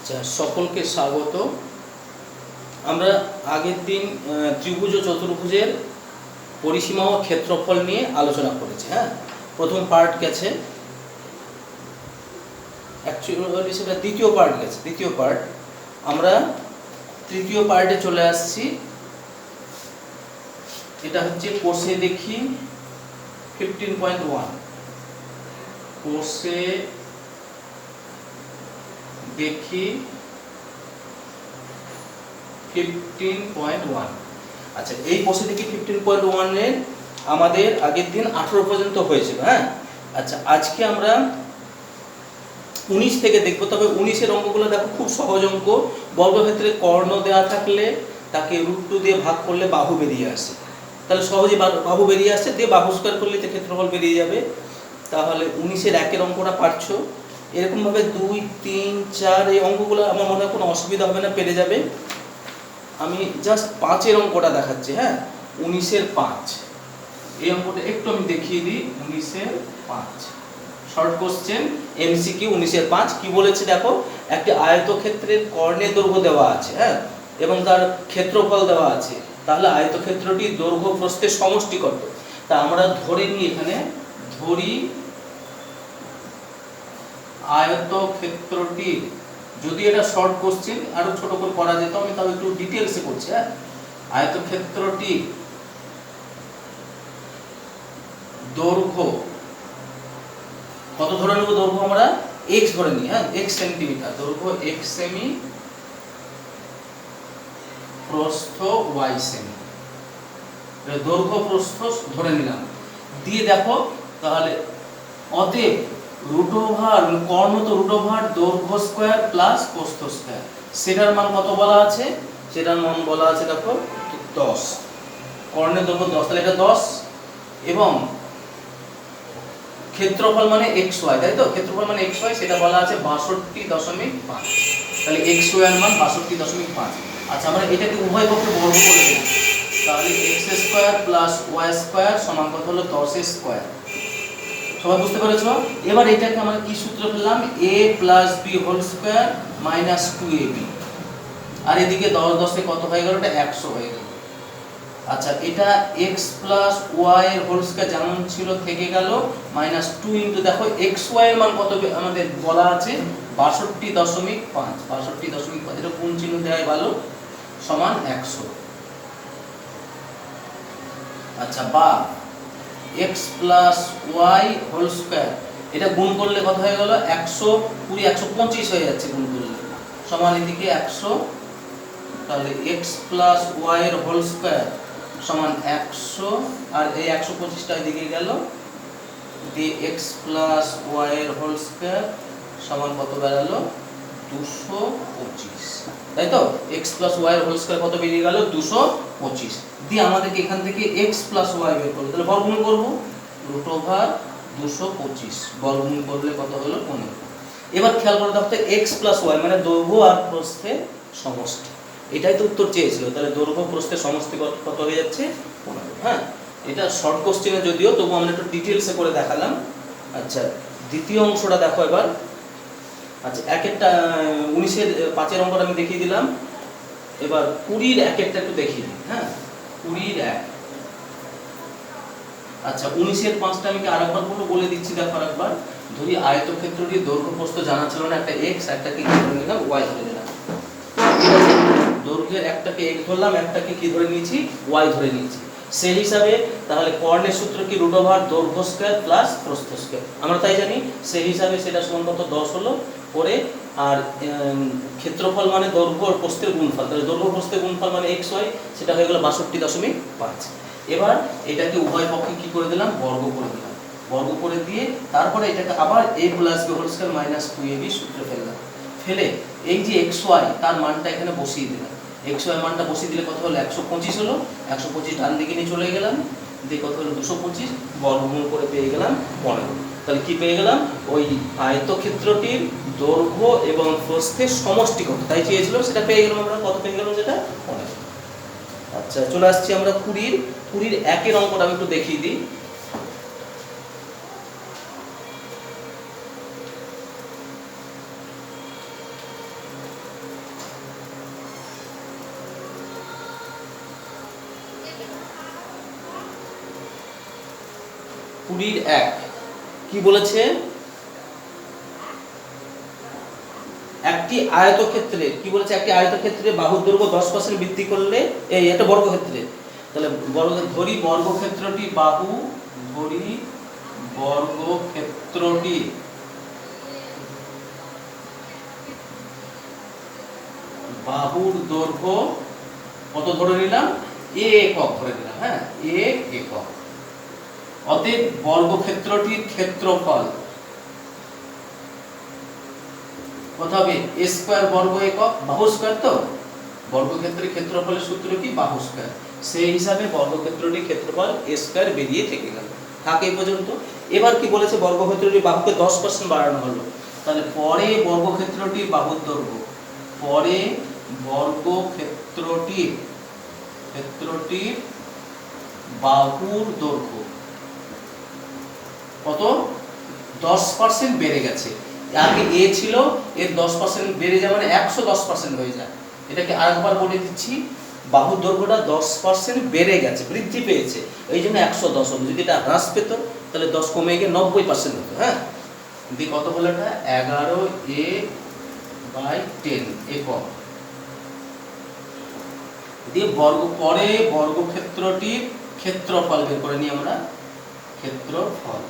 আচ্ছা, সকলকে স্বাগত। আমরা আগের দিন ত্রিভুজ ও চতুর্ভুজের পরিসীমা ও ক্ষেত্রফল নিয়ে আলোচনা করেছি। হ্যাঁ, প্রথম পার্ট গেছে, অ্যাকচুয়ালি সেটা দ্বিতীয় পার্ট। আমরা তৃতীয় পার্টে চলে আসছি। এটা হচ্ছে কোর্সে দেখি 15.1, কোর্সে দেখি 15.1। আচ্ছা, এই কোর্সে দেখি 15.1 এর আমাদের আগের দিন 18 পর্যন্ত হয়েছিল। হ্যাঁ, আচ্ছা, আজকে আমরা 19 থেকে দেখব। তবে 19-এর অঙ্কগুলো দেখো খুব সহজ অঙ্ক। বর্গক্ষেত্রে কর্ণ দেওয়া থাকলে তাকে √2 দিয়ে ভাগ করলে বাহু বেরিয়ে আসে, তাহলে সহজে বাহু বেরিয়ে আসছে, দিয়ে বাহু স্কয়ার করলে তো ক্ষেত্রফল বেরিয়ে যাবে। তাহলে 19-এর 1-এর অঙ্কটা পারছো। এরকমভাবে 2, 3, 4 এই অঙ্কগুলো আমার মনে হয় কোনো অসুবিধা হবে না, পেরে যাবে। আমি জাস্ট 5-এর অঙ্কটা দেখাচ্ছি। হ্যাঁ, 19-এর 5 এই অঙ্কটা একটু আমি দেখিয়ে দিই। 19-এর 5 শর্ট কোশ্চেন, এমসিকিউ। 19-এর 5 কি বলেছে দেখো, একটি আয়তক্ষেত্রের কর্ণের দৈর্ঘ্য দেওয়া আছে, হ্যাঁ, এবং তার ক্ষেত্রফল দেওয়া আছে। তাহলে আয়তক্ষেত্রটি দৈর্ঘ্য প্রস্থের সমষ্টি কত? তা আমরা ধরে নিই, এখানে ধরি আয়তক্ষেত্রটি, যদি এটা শর্ট কোশ্চেন আরো ছোট করে করা যেত, আমি তাও একটু ডিটেইলসে করছি। হ্যাঁ, আয়তক্ষেত্রটি দৈর্ঘ্য কত ধরে নেব? দৈর্ঘ্য আমরা x ধরে নিই। হ্যাঁ, x সেন্টিমিটার, দৈর্ঘ্য x সেমি, প্রস্থ y সেমি। দৈর্ঘ্য প্রস্থ ধরে নিলাম, দিয়ে দেখো তাহলে অতএব কর্ণ তো √ দৈর্ঘ্য স্কয়ার প্লাস প্রস্থ স্কয়ার, সেটার মান কত বলা আছে? সেটার মান বলা আছে দেখো 10। কর্ণের দৈর্ঘ্য 10, তাহলে এটা 10, এবং ক্ষেত্রফল মানে xy, তাই তো? ক্ষেত্রফল মানে xy, সেটা বলা আছে 62.5। তাহলে xy এর মান 62.5। আচ্ছা, আমরা এটাকে উভয় পক্ষে বর্গ করে দিলাম, তাহলে x² + y² সমান কত হলো? 10² সবাই বুঝতে পেরেছো? এবার এটাকে আমরা কি সূত্র পেলাম? a + b² - 2ab, আর এদিকে 10 কত হয়ে গেল? এটা 100 হয়ে গেল। আচ্ছা, এটা x + y এর হোল স্কয়ার যেমন ছিল থেকে গেল, -2 ইনটু দেখো xy এর মান কত আমাদের বলা আছে? 62.5। 62.5, এটা কোন চিহ্ন দেয় ভালো, সমান 100। আচ্ছা, বা x + y হোল স্কয়ার, এটা গুণ করলে কত হয়ে গেল? 120, 125 হয়ে যাচ্ছে গুণ করলে, সমান এদিকে 100। তাহলে x + y এর হোল স্কয়ার সমান 100, আর এই 125টা এদিকে গেল, দিয়ে x + y এর হোল স্কয়ার সমান কত বেরালো? 225, তাই তো? x + y এর হোল স্কয়ার কত বেরিয়ে গেল? 225। দিয়ে আমাদেরকে এখান থেকে x + y বের করতে, তাহলে বর্গমূল করব, √225 বর্গমূল করলে কত হলো? 15। এবার খেয়াল করে দেখো, x + y মানে দৈর্ঘ্য আর প্রস্থের সমষ্টি, এটাই তো উত্তর চেয়েছিল। তাহলে দৈর্ঘ্য প্রস্থের সমষ্টি কত হয়ে যাচ্ছে? 15। হ্যাঁ, এটা শর্ট কোশ্চেনে যদিও, তবু আমরা একটু ডিটেইলসে করে দেখালাম। আচ্ছা, দ্বিতীয় অংশটা দেখো এবার। আচ্ছা, 19-এর 5-এর অঙ্কটা আমি দেখিয়ে দিলাম। এবার 20-এর 1-এরটা একটু দেখিয়ে দিই। হ্যাঁ, 20-এর 1। আচ্ছা, 19-এর 5টা আমি কি আরেকবার বলে দিচ্ছি, দেখো আরেকবার। ধরি আয়তক্ষেত্রটির দৈর্ঘ্য প্রস্থ জানা ছিল না, একটা x, একটাকে কি ধরে নিলাম? y ধরে নিলাম। দৈর্ঘ্যের একটাকে x ধরলাম, একটাকে কি ধরে নিয়েছি? y ধরে নিয়েছি। সেই হিসাবে তাহলে কর্ণের সূত্র কি? √দৈর্ঘ্য স্কয়ার প্লাস প্রস্থ স্কয়ার, আমরা তাই জানি। সেই হিসাবে সেটা সমান কত? 10 হলো করে। আর ক্ষেত্রফল মানে দৈর্ঘ্য আর প্রস্থের গুণফল, তাহলে দৈর্ঘ্য প্রস্থের গুণফল মানে xy, সেটা হয়ে গেল 62.5। এবার এটাকে উভয় পক্ষে কি করে দিলাম? বর্গ করে দিলাম। বর্গ করে দিয়ে তারপরে এটাকে আবার a + b² - 2ab সূত্রে ফেললাম। ফেলে এই যে xy তার মানটা এখানে বসিয়ে দিলাম। xy মানটা বসিয়ে দিলে কত হলো? 125 হলো। 125 ডান দিকে নিয়ে চলে গেলাম, দিয়ে কত হলো? 225 বর্গমূল করে পেয়ে গেলাম 15। তাহলে কি পেয়ে গেলাম? ওই আয়তক্ষেত্রটির দৈর্ঘ্য এবং প্রস্থের সমষ্টি কত তাই চেয়েছিল, সেটা পেয়ে গেলাম আমরা। কত পেয়ে গেলাম? সেটা 15। আচ্ছা, চলে আসছি আমরা 20-এর 1-এর অঙ্কটা আমি একটু দেখিয়ে দিই। 20-1 কি বলেছে, একটি আয়তক্ষেত্রে কি বলেছে, একটি আয়তক্ষেত্রে বাহুর দৈর্ঘ্য 10% বৃদ্ধি করলে, এই একটা বর্গক্ষেত্রে, তাহলে ধরি বর্গক্ষেত্রটি বাহু, ধরি বর্গক্ষেত্রটি বাহুর দৈর্ঘ্য কত ধরে নিলাম, a একক ধরে নিলাম, হ্যাঁ a একক। অতএব বর্গক্ষেত্রটির ক্ষেত্রফল কত হবে, a স্কয়ার বর্গ একক, বাহু স্কয়ার, তো বর্গক্ষেত্রের ক্ষেত্রফলের সূত্র কি, বাহু স্কয়ার। সেই হিসাবে বর্গক্ষেত্রটির ক্ষেত্রফল a স্কয়ার বেরিয়ে থেকে গেল, থাকে এই পর্যন্ত। এবার কি বলেছে, বর্গক্ষেত্রটির বাহুকে 10% বাড়ানো হলো, তাহলে পরে বর্গক্ষেত্রটির বাহুর দৈর্ঘ্য, পরে বর্গক্ষেত্রটির বাহুর দৈর্ঘ্য কত, 10% বেড়ে গেছে। আগে a ছিল, এর 10% বেড়ে যাওয়া মানে 110% হয়ে যায়। এটাকে আরেকবার বলে দিচ্ছি, বাহুর দৈর্ঘ্যটা 10% বেড়ে গেছে, বৃদ্ধি পেয়েছে, এই জন্য 110 হলো। যদি এটা হ্রাস পেত তাহলে 10 কমে গিয়ে 90% হতো, হ্যাঁ। দিয়ে কত হলো এটা, 11a/10 একক। দিয়ে পরে বর্গক্ষেত্রটির ক্ষেত্রফল বের করে নিই আমরা, ক্ষেত্রফল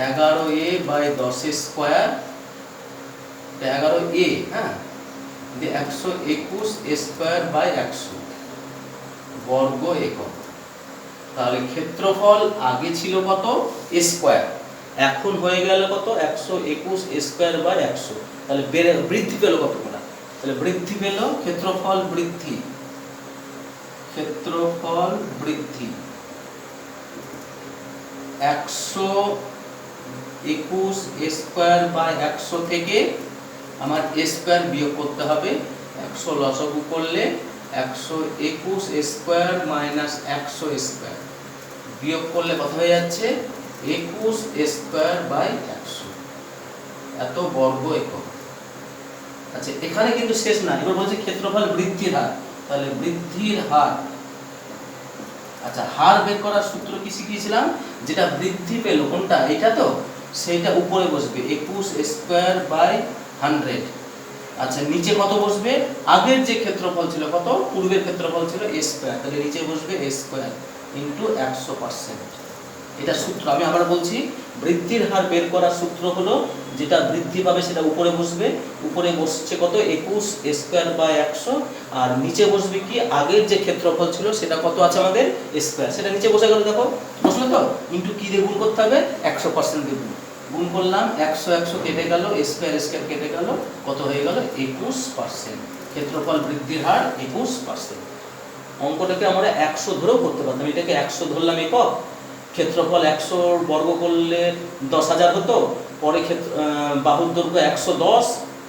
11a/10 স্কয়ার, 11a, হ্যাঁ, দিয়ে 121 স্কয়ার বাই 100 বর্গ একক। তাহলে ক্ষেত্রফল আগে ছিল কত, a স্কয়ার, এখন হয়ে গেল কত, 121 স্কয়ার বাই 100। তাহলে বৃদ্ধি পেল কত গুণা, তাহলে বৃদ্ধি পেল, ক্ষেত্রফল বৃদ্ধি, ক্ষেত্রফল বৃদ্ধি 121 স্কয়ার বাই 100 থেকে আমার a স্কয়ার বিয়োগ করতে হবে, 100 লসাগু করলে 121 স্কয়ার মাইনাস 100 স্কয়ার বিয়োগ করলে কত হয়ে যাচ্ছে, 21 স্কয়ার বাই 100, এত বর্গ একক। আচ্ছা, এখানে কিন্তু শেষ না, এবার বলছে ক্ষেত্রফল বৃদ্ধির হার, তাহলে বৃদ্ধির হার। আচ্ছা, হার বের করার সূত্র কি শিখিয়েছিলাম, যেটা বৃদ্ধি পেল কোনটা, এটা তো, সেইটা উপরে বসবে 21 স্কয়ার বাই 100। আচ্ছা, নিচে কত বসবে, আগের যে ক্ষেত্রফল ছিল কত, পূর্বের ক্ষেত্রফল ছিল a স্কয়ার, তাহলে নিচে বসবে a স্কয়ার ইনটু 100%। এটা সূত্র, আমি আবার বলছি, বৃদ্ধির হার বের করার সূত্র হলো, যেটা বৃদ্ধি পাবে সেটা উপরে বসবে, উপরে বসছে কত, 21 স্কয়ার বাই 100, আর নিচে বসবে কি, আগের যে ক্ষেত্রফল ছিল সেটা কত আছে আমাদের, a স্কয়ার, সেটা নিচে বসে গেল, দেখো বসলো তো, ইনটু কি দিয়ে গুণ করতে হবে, 100% দিয়ে গুণ করলাম, 100 কেটে গেল, স্কয়ার স্কয়ার কেটে গেল, কত হয়ে গেল, 21%। ক্ষেত্রফল বৃদ্ধির হার 21%। অঙ্কটাকে আমরা 100 ধরেও করতে পারতাম, এটাকে 100 ধরলাম একক, ক্ষেত্রফল 100 বর্গ করলে 10,000 হতো, পরে বাহুর দৈর্ঘ্য 110,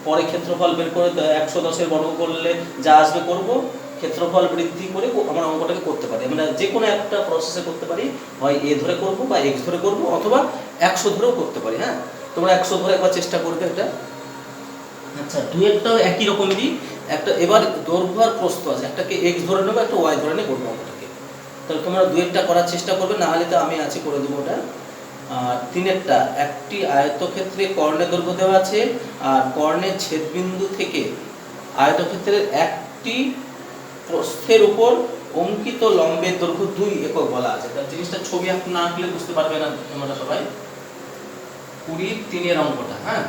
পরে ক্ষেত্রফল বের করে 110 বর্গ করলে যা আসবে করব, ক্ষেত্রফল বৃদ্ধি করে আমরা অঙ্কটাকে করতে পারি। আমরা যে কোনো একটা প্রসেসে করতে পারি, হয় a ধরে করব বা x ধরে করব, অথবা 100 ধরেও করতে পারি, হ্যাঁ। তোমরা 100 ধরে একবার চেষ্টা করবে এটা। আচ্ছা, দুইটাও একই রকমেরই, একটা এবার দৈর্ঘ্য আর প্রস্থ আছে, একটাকে x ধরে নেবো, একটা y ধরে নিয়ে করবো অঙ্কটাকে। তাহলে তোমরা দুইটা করার চেষ্টা করবে, না হলে তো আমি আছি করে দেবো ওটা। আর তিনেরটা, একটি আয়তক্ষেত্রে কর্ণের দৈর্ঘ্য দেওয়া আছে, আর কর্ণের ছেদবিন্দু থেকে আয়তক্ষেত্রের একটি প্রস্থের উপর অঙ্কিত লম্বের দৈর্ঘ্য 2 একক বলা আছে। তার জিনিসটা ছবি না আঁকলে বুঝতে পারবে না তোমরা সবাই। 20-3 অঙ্কটা, হ্যাঁ।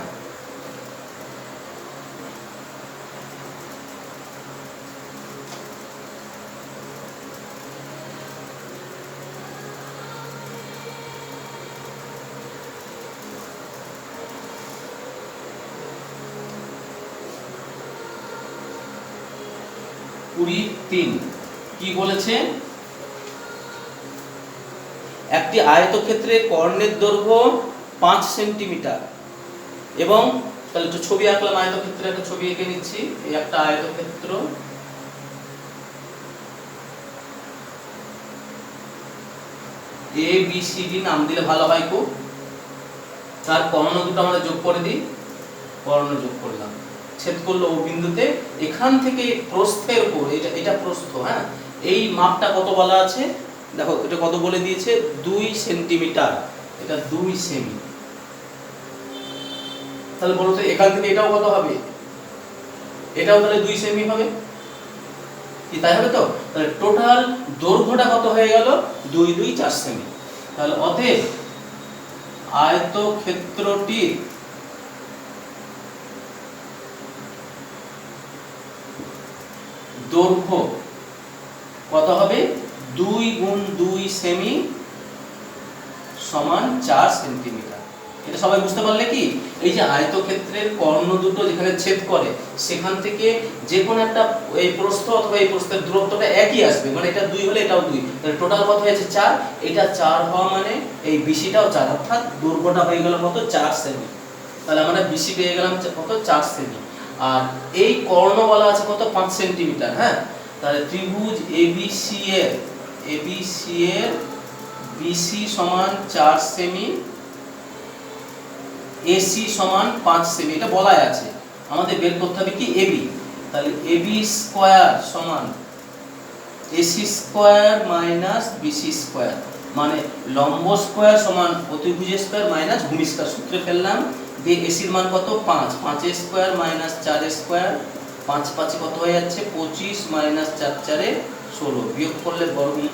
কি বলেছে, একটি আয়তক্ষেত্রে কর্ণের দৈর্ঘ্য 5 সেন্টিমিটার, এবং তাহলে একটু ছবি আঁকলাম, আয়তক্ষেত্রে একটা ছবি এঁকে নিচ্ছি, এই একটা আয়তক্ষেত্র, ABCD নাম দিলে ভালো হয় খুব। তার কর্ণ দুটো আমরা যোগ করে দিই, কর্ণ যোগ করলাম, ছেদ করলো ও বিন্দুতে, এখান থেকে প্রস্থের উপর, এটা প্রস্থ, হ্যাঁ, এই মাপটা কত বলা আছে, দেখো এটা কত বলে দিয়েছে, 2 সেন্টিমিটার, এটা 2 সেমি। তাহলে বলো তো এখান থেকে এটাও কত হবে, এটাও তাহলে 2 সেমি হবে কি, তাই হবে তো? তাহলে টোটাল দৈর্ঘ্যটা কত হয়ে গেল, 2 2 4 সেমি। তাহলে অতএব আয়তক্ষেত্রটির দৈর্ঘ্য কত হবে, 2 গুণ 2 সেমি সমান 4 সেন্টিমিটার। এটা সবাই বুঝতে পারলে কি, এই যে আয়তক্ষেত্রের কর্ণ দুটো যেখানে ছেদ করে সেখান থেকে যে কোনো একটা এই প্রস্থ অথবা এই প্রস্থের দূরত্বটা একই আসবে, মানে এটা 2 হলে এটাও 2, তাহলে টোটাল কত হয়েছে 4, এটা 4 হওয়া মানে এই বিসিটাও 4, অর্থাৎ দৈর্ঘ্যটা হয়ে গেল কত, 4 সেমি। তাহলে আমরা বিসি পেয়ে গেলাম কত, 4 সেমি। আর এই কর্ণ বলা আছে কত, 5 সেন্টিমিটার। হ্যাঁ, তাহলে ত্রিভুজ এবিসি এর বিসি সমান 4 সেমি, এসি সমান 5 সেমি, এটা বলাই আছে। আমাদের বের করতে হবে কি, এবি। তাহলে এবি স্কয়ার সমান AC square minus BC square, মানে লম্ব স্কয়ার সমান অতিভুজ স্কয়ার মাইনাস ভূমি স্কয়ার, সূত্রে ফেললাম। দিয়ে এসির মান কত, 5, 5 স্কয়ার মাইনাস 4 স্কয়ার, 5 5 কত হয়ে যাচ্ছে 25 মাইনাস 4 4 16, বিয়োগ করলে বর্গমূল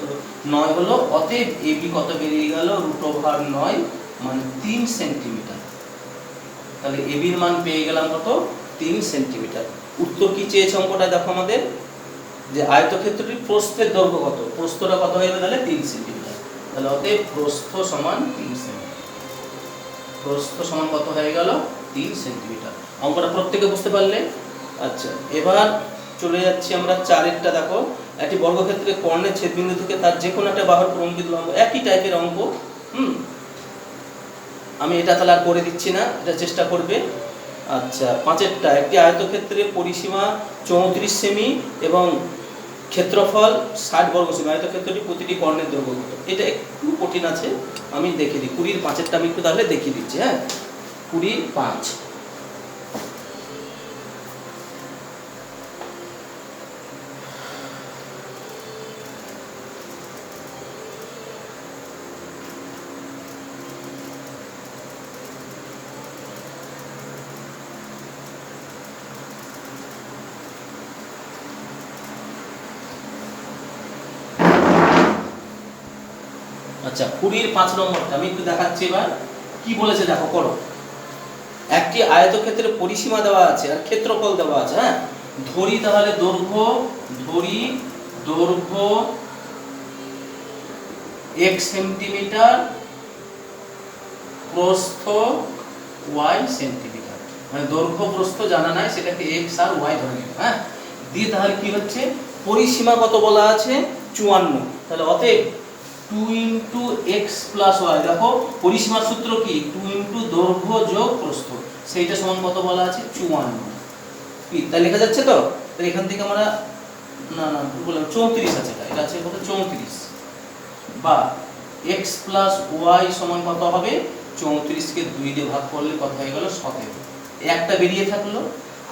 9 হলো। অতএব এবি কত বেরিয়ে গেল, √9 মানে 3 সেন্টিমিটার। তাহলে এবির মান পেয়ে গেলাম কত, 3 সেন্টিমিটার। উত্তর কি চেয়েছে অঙ্কটা দেখো আমাদের, যে আয়তক্ষেত্রটির প্রস্থের দৈর্ঘ্য কত, প্রস্থটা কত হয়ে যাবে, তাহলে 3 সেন্টিমিটার। তাহলে অতএব প্রস্থ সমান 3 সেমি, প্রস্থ সমান কত হয়ে গেল, 3 সেন্টিমিটার। অঙ্কটা প্রত্যেকে বুঝতে পারলে? আচ্ছা, এবার চলে যাচ্ছি আমরা 4এরটা। দেখো, একটি বর্গক্ষেত্রে কর্ণের ছেদবিন্দু থেকে তার যে কোনো একটা বাহুর প্রলম্বিত লম্ব, একই টাইপের অঙ্ক। আমি এটা তাহলে আর করে দিচ্ছি না, এটা চেষ্টা করবে। আচ্ছা, 5এরটা, একটি আয়তক্ষেত্রের পরিসীমা 34 সেমি এবং ক্ষেত্রফল 60 বর্গ সেমি, আয়তক্ষেত্রটি প্রতিটি কর্ণের দৈর্ঘ্য কত। এটা একটু কঠিন আছে, আমি দেখিয়ে দিই। 20-5এরটা আমি একটু তাহলে দেখিয়ে দিচ্ছি। হ্যাঁ, 20-5। আচ্ছা, 20-5 নম্বরটা আমি একটু দেখাচ্ছি। এবার কি বলেছে দেখো, করো। একটি আয়তক্ষেত্রের পরিসীমা দেওয়া আছে আর ক্ষেত্রফল দেওয়া আছে। হ্যাঁ, ধরি তাহলে দৈর্ঘ্য x সেন্টিমিটার, প্রস্থ y সেন্টিমিটার, মানে দৈর্ঘ্য প্রস্থ জানা নাই, সেটাকে x আর y ধরে নিলাম। হ্যাঁ, দিয়ে তাহলে কি হচ্ছে, পরিসীমা কত বলা আছে, 54। তাহলে অতএব 2 × x + y, দেখো পরিসীমার সূত্র কি, 2 × দৈর্ঘ্য যোগ প্রস্থ, সেইটা সমান কত বলা আছে, 54। কি তাই লেখা যাচ্ছে তো? তাহলে এখান থেকে আমরা না বললাম 34 আছে, এটা আছে কত, 34, বা x + y সমান কত হবে, 34 কে 2 দিয়ে ভাগ করলে কত হয়ে গেল, 17। একটা বেরিয়ে থাকলো।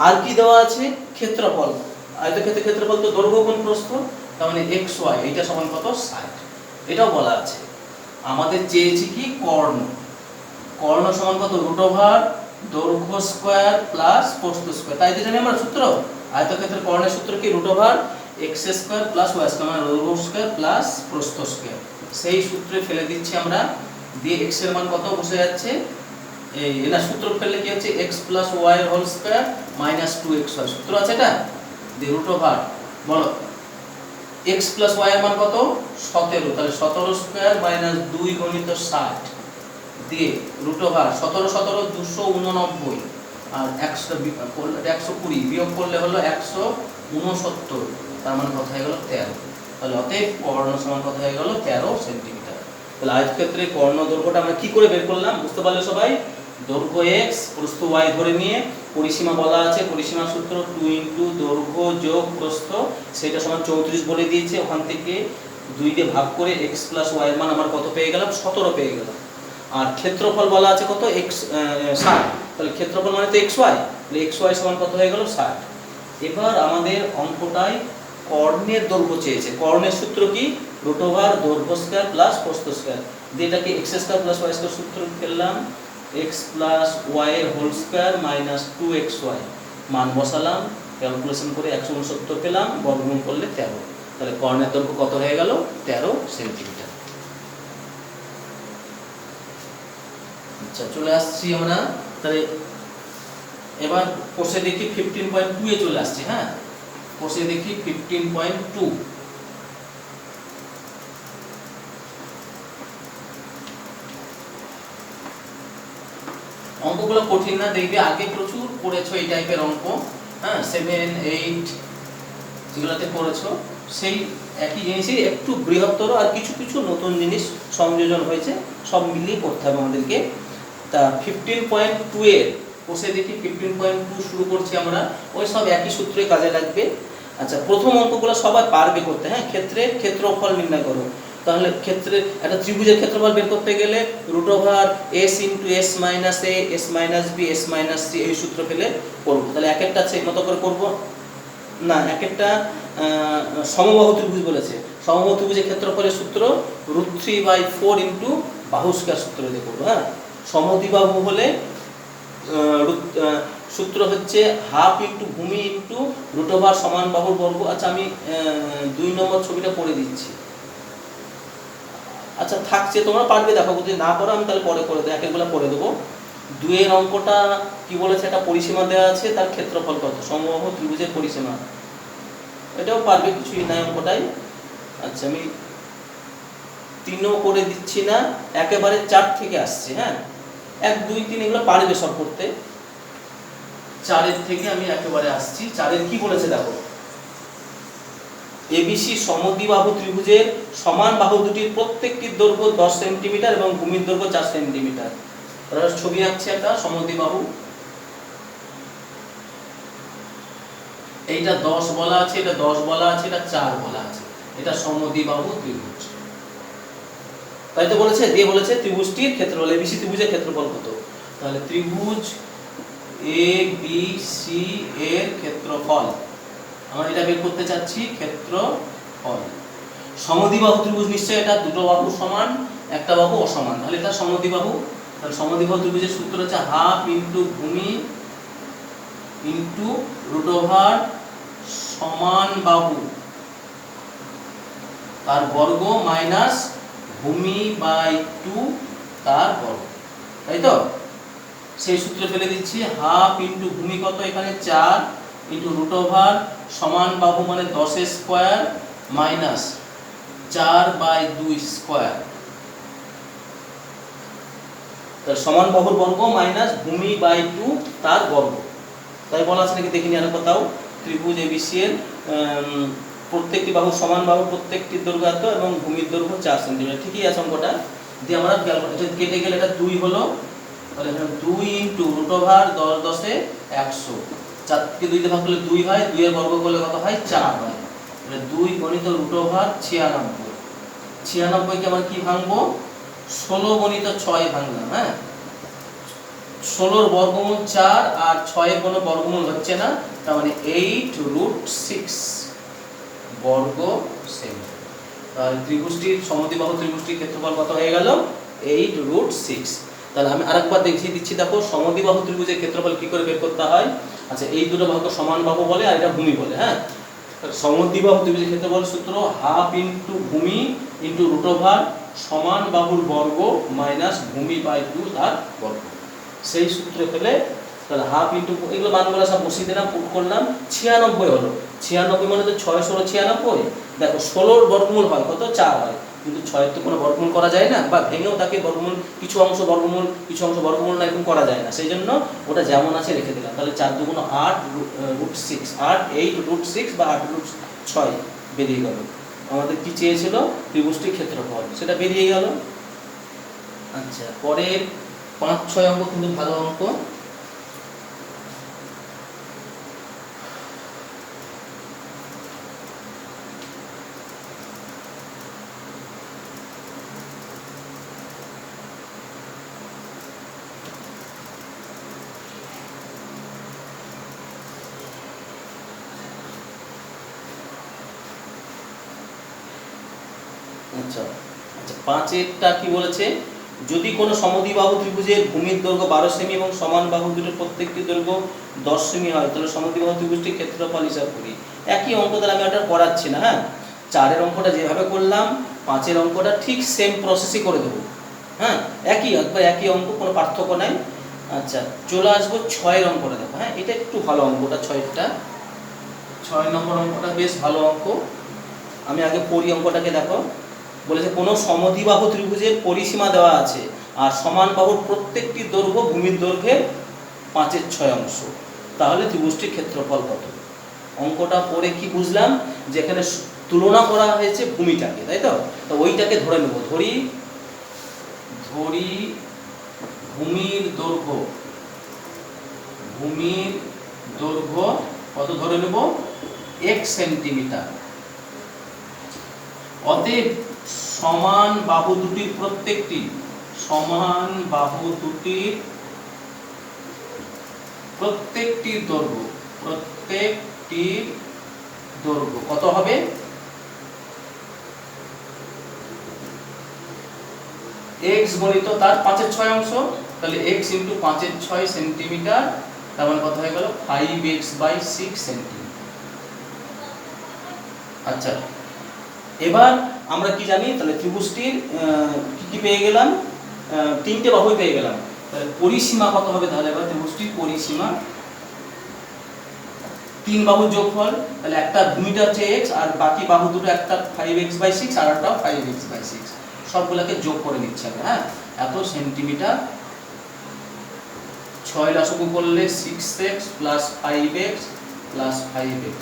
আর কি দেওয়া আছে, ক্ষেত্রফল। আয়তক্ষেত্রের ক্ষেত্রফল তো দৈর্ঘ্য গুণ প্রস্থ, তার মানে xy এটা সমান কত, 60। এটাও বলা আছে। আমাদের চেয়েছি কি, কর্ণ সমান কত, দৈর্ঘ্য স্কয়ার প্লাস প্রস্থ স্কয়ার। তাই তো জানি আমরা সূত্র, আয়তক্ষেত্রের কর্ণের সূত্র কি, √x² + y², মানে দৈর্ঘ্য স্কয়ার প্লাস প্রস্থ স্কয়ার। সেই সূত্রে ফেলে দিচ্ছি আমরা, দিয়ে x এর মান কত বসে যাচ্ছে, এই না সূত্র ফেললে কি হচ্ছে, x + y² - 2xy, সূত্র আছে এটা, দিয়ে বলো x + y এর মান কত, 17, তাহলে 17² - 2 × 60, দিয়ে √17 17 289, আর 120 বিয়োগ করলে হলো 169, তার মানে কত হয়ে গেল, 13। তাহলে অতএব কর্ণ সমান কত হয়ে গেল, 13 সেন্টিমিটার। তাহলে আয়তক্ষেত্রে কর্ণ দৈর্ঘ্যটা আমরা কি করে বের করলাম, বুঝতে পারলে সবাই? দৈর্ঘ্য x, প্রস্থ y ধরে নিয়ে পরিসীমা বলা আছে, পরিসীমার সূত্র 2 × দৈর্ঘ্য যোগ প্রস্থ, সেটা সমান 34 বলে দিয়েছে। ওখান থেকে 2 দিয়ে ভাগ করে x + y এর মান আমরা কত পেয়ে গেলাম, 17 পেয়ে গেলাম। আর ক্ষেত্রফল বলা আছে কত, x 60, তাহলে ক্ষেত্রফল মানে তো xy, তাহলে xy সমান কত হয়ে গেল, 60। এবার আমাদের অঙ্কটায় কর্ণের দৈর্ঘ্য চেয়েছে। কর্ণের সূত্র কি? রুট ওভার দৈর্ঘ্য স্কয়ার প্লাস প্রস্থ স্কয়ার দিয়ে এটাকে x square plus y square সূত্র ফেললাম, এক্স প্লাস ওয়াই এর হোল স্কয়ার মাইনাস 2xy মান বসালাম, ক্যালকুলেশন করে 169 পেলাম, বর্গমূল করলে 13। তাহলে কর্ণের দৈর্ঘ্য কত হয়ে গেল? 13 সেন্টিমিটার। আচ্ছা, চলে আসছি আমরা তাহলে এবার কোষে দেখি 15.2 এ চলে আসছি। হ্যাঁ, কোষে দেখি 15.2। অঙ্কগুলো কঠিন না, দেখবে আগে প্রচুর পড়েছো এই টাইপের অঙ্ক। হ্যাঁ, 7, 8 যেগুলোতে পড়েছো সেই একই জিনিসই একটু বৃহত্তর আর কিছু কিছু নতুন জিনিস সংযোজন হয়েছে, সব মিলিয়ে করতে হবে আমাদেরকে। তা 15.2 এর কোষে দেখি 15.2 শুরু করছি আমরা, ওই সব একই সূত্রে কাজে লাগবে। আচ্ছা, প্রথম অঙ্কগুলো সবাই পারবে করতে। হ্যাঁ, ক্ষেত্রের ক্ষেত্রফল নির্ণয় করো। তাহলে ক্ষেত্রে একটা ত্রিভুজের ক্ষেত্রফল বের করতে গেলে root over s into s minus a, s minus b, s minus c, এই সূত্র ফেলে করবো। তাহলে এক একটা সেই মতো করে করবো না, এক একটা সমবাহু ত্রিভুজ বলেছে, সমবাহু ত্রিভুজের ক্ষেত্রফলের সূত্র রুট 3/4 ইন্টু বাহু স্কয়ার সূত্র দিয়ে করবো। হ্যাঁ, সমদ্বিবাহু হলে সূত্র হচ্ছে হাফ ইন্টু ভূমি ইন্টু রুট ওভার সমান বাহুর বর্গ। আচ্ছা, আমি 2 নম্বর ছবিটা করে দিচ্ছি। আচ্ছা, থাকছে, তোমরা পারবে, দেখো যদি না করো আমি তাহলে পরে করে দেবো, এক একগুলো করে দেবো। 2 এর অঙ্কটা কি বলেছে? একটা পরিসীমা দেওয়া আছে, তার ক্ষেত্রফল কত, সমবাহু ত্রিভুজের পরিসীমা, এটাও পারবে, কিছুই নাই অঙ্কটাই। আচ্ছা, আমি 3ও করে দিচ্ছি না, একেবারে 4 থেকে আসছে। হ্যাঁ, 1, 2, 3 এগুলো পারবে সব করতে। 4 থেকে আমি একেবারে আসছি। 4 কি বলেছে দেখো, এবিসি সমদ্বিবাহু ত্রিভুজের সমান বাহু দুটির প্রত্যেকটির দৈর্ঘ্য 10 সেন্টিমিটার এবং ভূমির দৈর্ঘ্য 4 সেন্টিমিটার। তাহলে ছবি আঁকছি একটা সমদ্বিবাহু, এইটা 10 বলা আছে, এটা 10 বলা আছে, এটা 4 বলা আছে, এটা সমদ্বিবাহু ত্রিভুজ। তাই তো বলেছে, দিয়ে বলেছে ত্রিভুজটির ক্ষেত্রফল, এবিসি ত্রিভুজের ক্ষেত্রফল কত। তাহলে ত্রিভুজ এ বি সি এর ক্ষেত্রফল আমরা এটা বের করতে চাচ্ছি, ক্ষেত্রফল। সমদ্বিবাহু ত্রিভুজ নিশ্চয়ই এটা দুটো বাহু সমান, একটা বাহু অসমান, তাহলে এটা সমদ্বিবাহু। তাহলে সমদ্বিবাহু ত্রিভুজের সূত্র হচ্ছে হাফ ইন্টু ভূমি ইন্টু রুট ওভার সমান বাহু তার বর্গ মাইনাস ভূমি বাই 2 তার বর্গ, তাই তো? সেই সূত্র ফেলে দিচ্ছি, হাফ ইন্টু ভূমি কত, এখানে 4 ইন্টু রুট ওভার সমান বাহু মানে 10 স্কয়ার মাইনাস 4/2 স্কয়ার, তার সমান বাহুর বর্গ মাইনাস ভূমি বাই 2 তার বর্গ। তাই বলা আছে নাকি দেখিনি আর কোথাও? ত্রিভুজ এবিসি এর প্রত্যেকটি বাহু সমান বাহু প্রত্যেকটির দৈর্ঘ্য এত এবং ভূমির দৈর্ঘ্য 4 সেন্টিমিটার। ঠিকই আছে অঙ্কটা। দিয়ে আমরা এটা কেটে গেলে এটা 2 হলো, তাহলে এখানে 2 ইন্টু রুট ওভার 10 10 এ 100, 4 কে 2 দিয়ে ভাগ করলে 2 হয়, 2 এর বর্গ করলে কত হয়? 4 হয়। তাহলে 2 গণিত রুট ওভার 96, 96 কে আমরা কি ভাঙবো? 16 গণিত 6 ভাঙলাম। হ্যাঁ, 16 এর বর্গমূল 4 আর 6 এর কোনো বর্গমূল হচ্ছে না, তার মানে 8√6 বর্গ সেমি। তাহলে ত্রিভুজটির সমদ্বিবাহু ত্রিভুজটির ক্ষেত্রফল কত হয়ে গেল? 8√6। তাহলে আমি আরেকবার দেখিয়ে দিচ্ছি, দেখো সমদ্বিবাহু ত্রিভুজের ক্ষেত্রফল কি করে বের করতে হয়। আচ্ছা, এই দুটো বাহুকে সমান বাহু বলে আর এটা ভূমি বলে। হ্যাঁ, সমদ্বিবাহু ত্রিভুজের ক্ষেত্রফল সূত্র হাফ ইন্টু ভূমি ইন্টু রুট ওভার সমান বাহুর বর্গ মাইনাস ভূমি বাই 2 তার বর্গ। সেই সূত্রে ফেলে তাহলে হাফ ইন্টু, এগুলো মানগুলো সব বসিয়ে দিলাম, পুট করলাম, 96 হলো। 96 মানে তো 6 16 96। দেখো 16 বর্গমূল হয় কত? 4 হয়, কিন্তু 6 এর তো কোনো বর্গমূল করা যায় না, বা ভেঙেও তাকে বর্গমূল, কিছু অংশ বর্গমূল কিছু অংশ বর্গমূল না, এরকম করা যায় না। সেই জন্য ওটা যেমন আছে রেখে দিলাম। তাহলে 4 2 8√6, 8√6 বা 8√6 বেরিয়ে গেল। আমাদের কি চেয়েছিল? ত্রিভুজটির ক্ষেত্রফল, সেটা বেরিয়ে গেল। আচ্ছা, পরের 5 6 অঙ্ক কিন্তু ভালো অঙ্ক। আচ্ছা আচ্ছা, 5-এরটা কি বলেছে, যদি কোনো সমদ্বিবাহু ত্রিভুজের ভূমির দৈর্ঘ্য 12 সেমি এবং সমান বাহু দুটোর প্রত্যেকটি দৈর্ঘ্য 10 সেমি হয়, তাহলে সমদ্বিবাহু ত্রিভুজটির ক্ষেত্রফল হিসাব করি। একই অঙ্ক, তাহলে আমি ওটা করাচ্ছি না। হ্যাঁ, 4-এর অঙ্কটা যেভাবে করলাম 5-এর অঙ্কটা ঠিক সেম প্রসেসই করে দেবো। হ্যাঁ, একই অঙ্ক, কোনো পার্থক্য নাই। আচ্ছা, চলে আসবো 6-এর অঙ্কটা দেখো। হ্যাঁ, এটা একটু ভালো অঙ্কটা, 6 নম্বর অঙ্কটা বেশ ভালো অঙ্ক। আমি আগে পড়ি অঙ্কটাকে, দেখো। বলেছে কোনো সমদ্বিবাহু ত্রিভুজের পরিসীমা দেওয়া আছে আর সমান বাহুর প্রত্যেকটি দৈর্ঘ্য ভূমির দৈর্ঘ্যের 5/6 অংশ, তাহলে ত্রিভুজটির ক্ষেত্রফল কত? অঙ্কটা পড়ে কি বুঝলাম, যে এখানে তুলনা করা হয়েছে ভূমিটাকে, তাই তো? তো ওইটাকে ধরে নেব, ধরি ভূমির দৈর্ঘ্য কত ধরে নেব, 1 সেন্টিমিটার। অতএব সমান বাহু দুটির প্রত্যেকটির দৈর্ঘ্য কত হবে? x গণিত তার 5/6 অংশ, তাহলে x × 5/6 সেন্টিমিটার, তার মানে কত হয়ে গেল 5x/6 সেন্টিমিটার। আচ্ছা, এবার আমরা কি জানি, তাহলে ত্রিভুজটির কি পেয়ে গেলাম, 3টে বাহুই পেয়ে গেলাম। তাহলে পরিসীমা কত হবে? তাহলে এবার ত্রিভুজটির পরিসীমা 3 বাহুর যোগফল, তাহলে একটা ভূমিটা হচ্ছে x আর বাকি বাহু দুটো, একটা 5x/6 আর একটা 5x/6, সবগুলোকে যোগ করে নিচ্ছি আমি। হ্যাঁ, এত সেন্টিমিটার। 6 লসাগু করলে 6x + 5x + 5x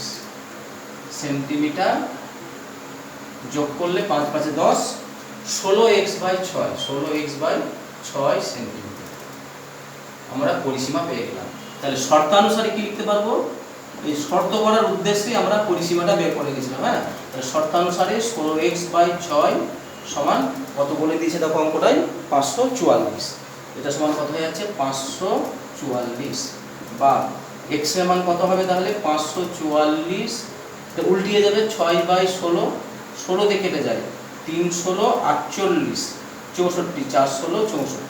সেন্টিমিটার, যোগ করলে 5 × 5 = 10, 16x/6 সেন্টিমিটার আমরা পরিসীমা পেয়ে গেলাম। তাহলে শর্তানুসারে কি লিখতে পারবো? এই শর্ত করার উদ্দেশ্যে আমরা পরিসীমাটা বের করে গেছিলাম। হ্যাঁ, তাহলে শর্তানুসারে 16x/6 সমান কত বলে দিয়েছে দেখো অঙ্কটাই, 544। এটা সমান কত হয়ে যাচ্ছে? 544। বা x এর মান কত হবে তাহলে? 544, এটা উল্টিয়ে যাবে, 6/16, 16 দিয়ে কেটে যায়, 3 16 48, 64, 4 16 64।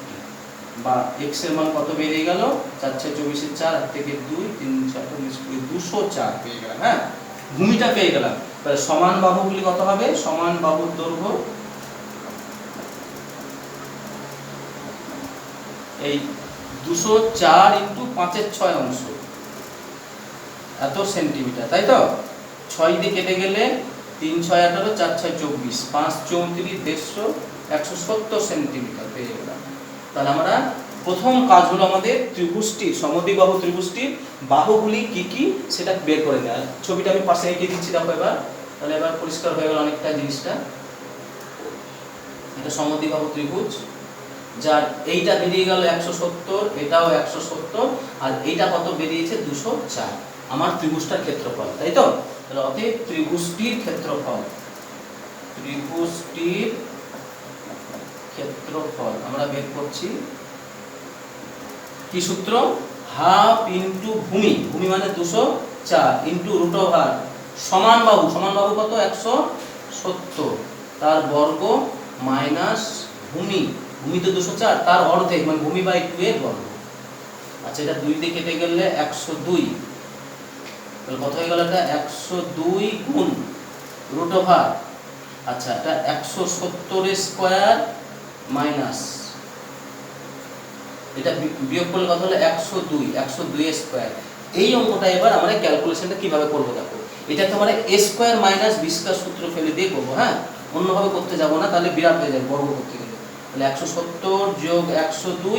বা x এর মান কত বেরিয়ে গেল? 4 4 24, 4 8 থেকে 2, 3 4 19 204 পেয়ে গেলাম। হ্যাঁ, ভূমিটা পেয়ে গেলাম। তাহলে সমান বাহুগুলি কত হবে? সমান বাহুর দৈর্ঘ্য এই 204 × 5/6 অংশ, এত সেন্টিমিটার, তাই তো? 6 দিয়ে কেটে গেলে 3 6 18, 4 6 24, 5 34, 150, 170 সেন্টিমিটার পেয়ে গেলাম। তাহলে আমরা প্রথম কাজ হলো আমাদের ত্রিভুজটির, সমদ্বিবাহু ত্রিভুজটির বাহুগুলি কি কি সেটা বের করে নেওয়া। ছবিটা আমি পাশে এঁকে দিচ্ছি, দেখো এবার। তাহলে এবার পরিষ্কার হয়ে গেল অনেকটা জিনিসটা। এটা সমদ্বিবাহু ত্রিভুজ, যার এইটা বেরিয়ে গেল 170, এটাও 170, আর এইটা কত বেরিয়েছে? 204। আমার ত্রিভুজটার ক্ষেত্রফল, তাই তো? তাহলে অতএব ত্রিভুজটির ক্ষেত্রফল আমরা বের করছি। কি সূত্র? হাফ ইন্টু ভূমি মানে 204 ইন্টু √, সমান বাহু কত? 170, তার বর্গ মাইনাস ভূমি তো 204, তার অর্ধেক, মানে ভূমি/2 এর বর্গ। আচ্ছা, এটা 2 দিয়ে কেটে গেলে 102, তাহলে কত হয়ে গেল? এটা 102 গুণ √। আচ্ছা, এটা 170² মাইনাস, এটা বিয়োগ করলে কত হলো? 102² এই অঙ্কটা এবার আমরা ক্যালকুলেশনটা কিভাবে করব দেখো। এটাকে আমরা a² - b² সূত্র ফেলে দিয়ে করব। হ্যাঁ, অন্যভাবে করতে যাব না, তাহলে বিরাট হয়ে যাবে বর্গ করতে গেলে। তাহলে 170 যোগ 102,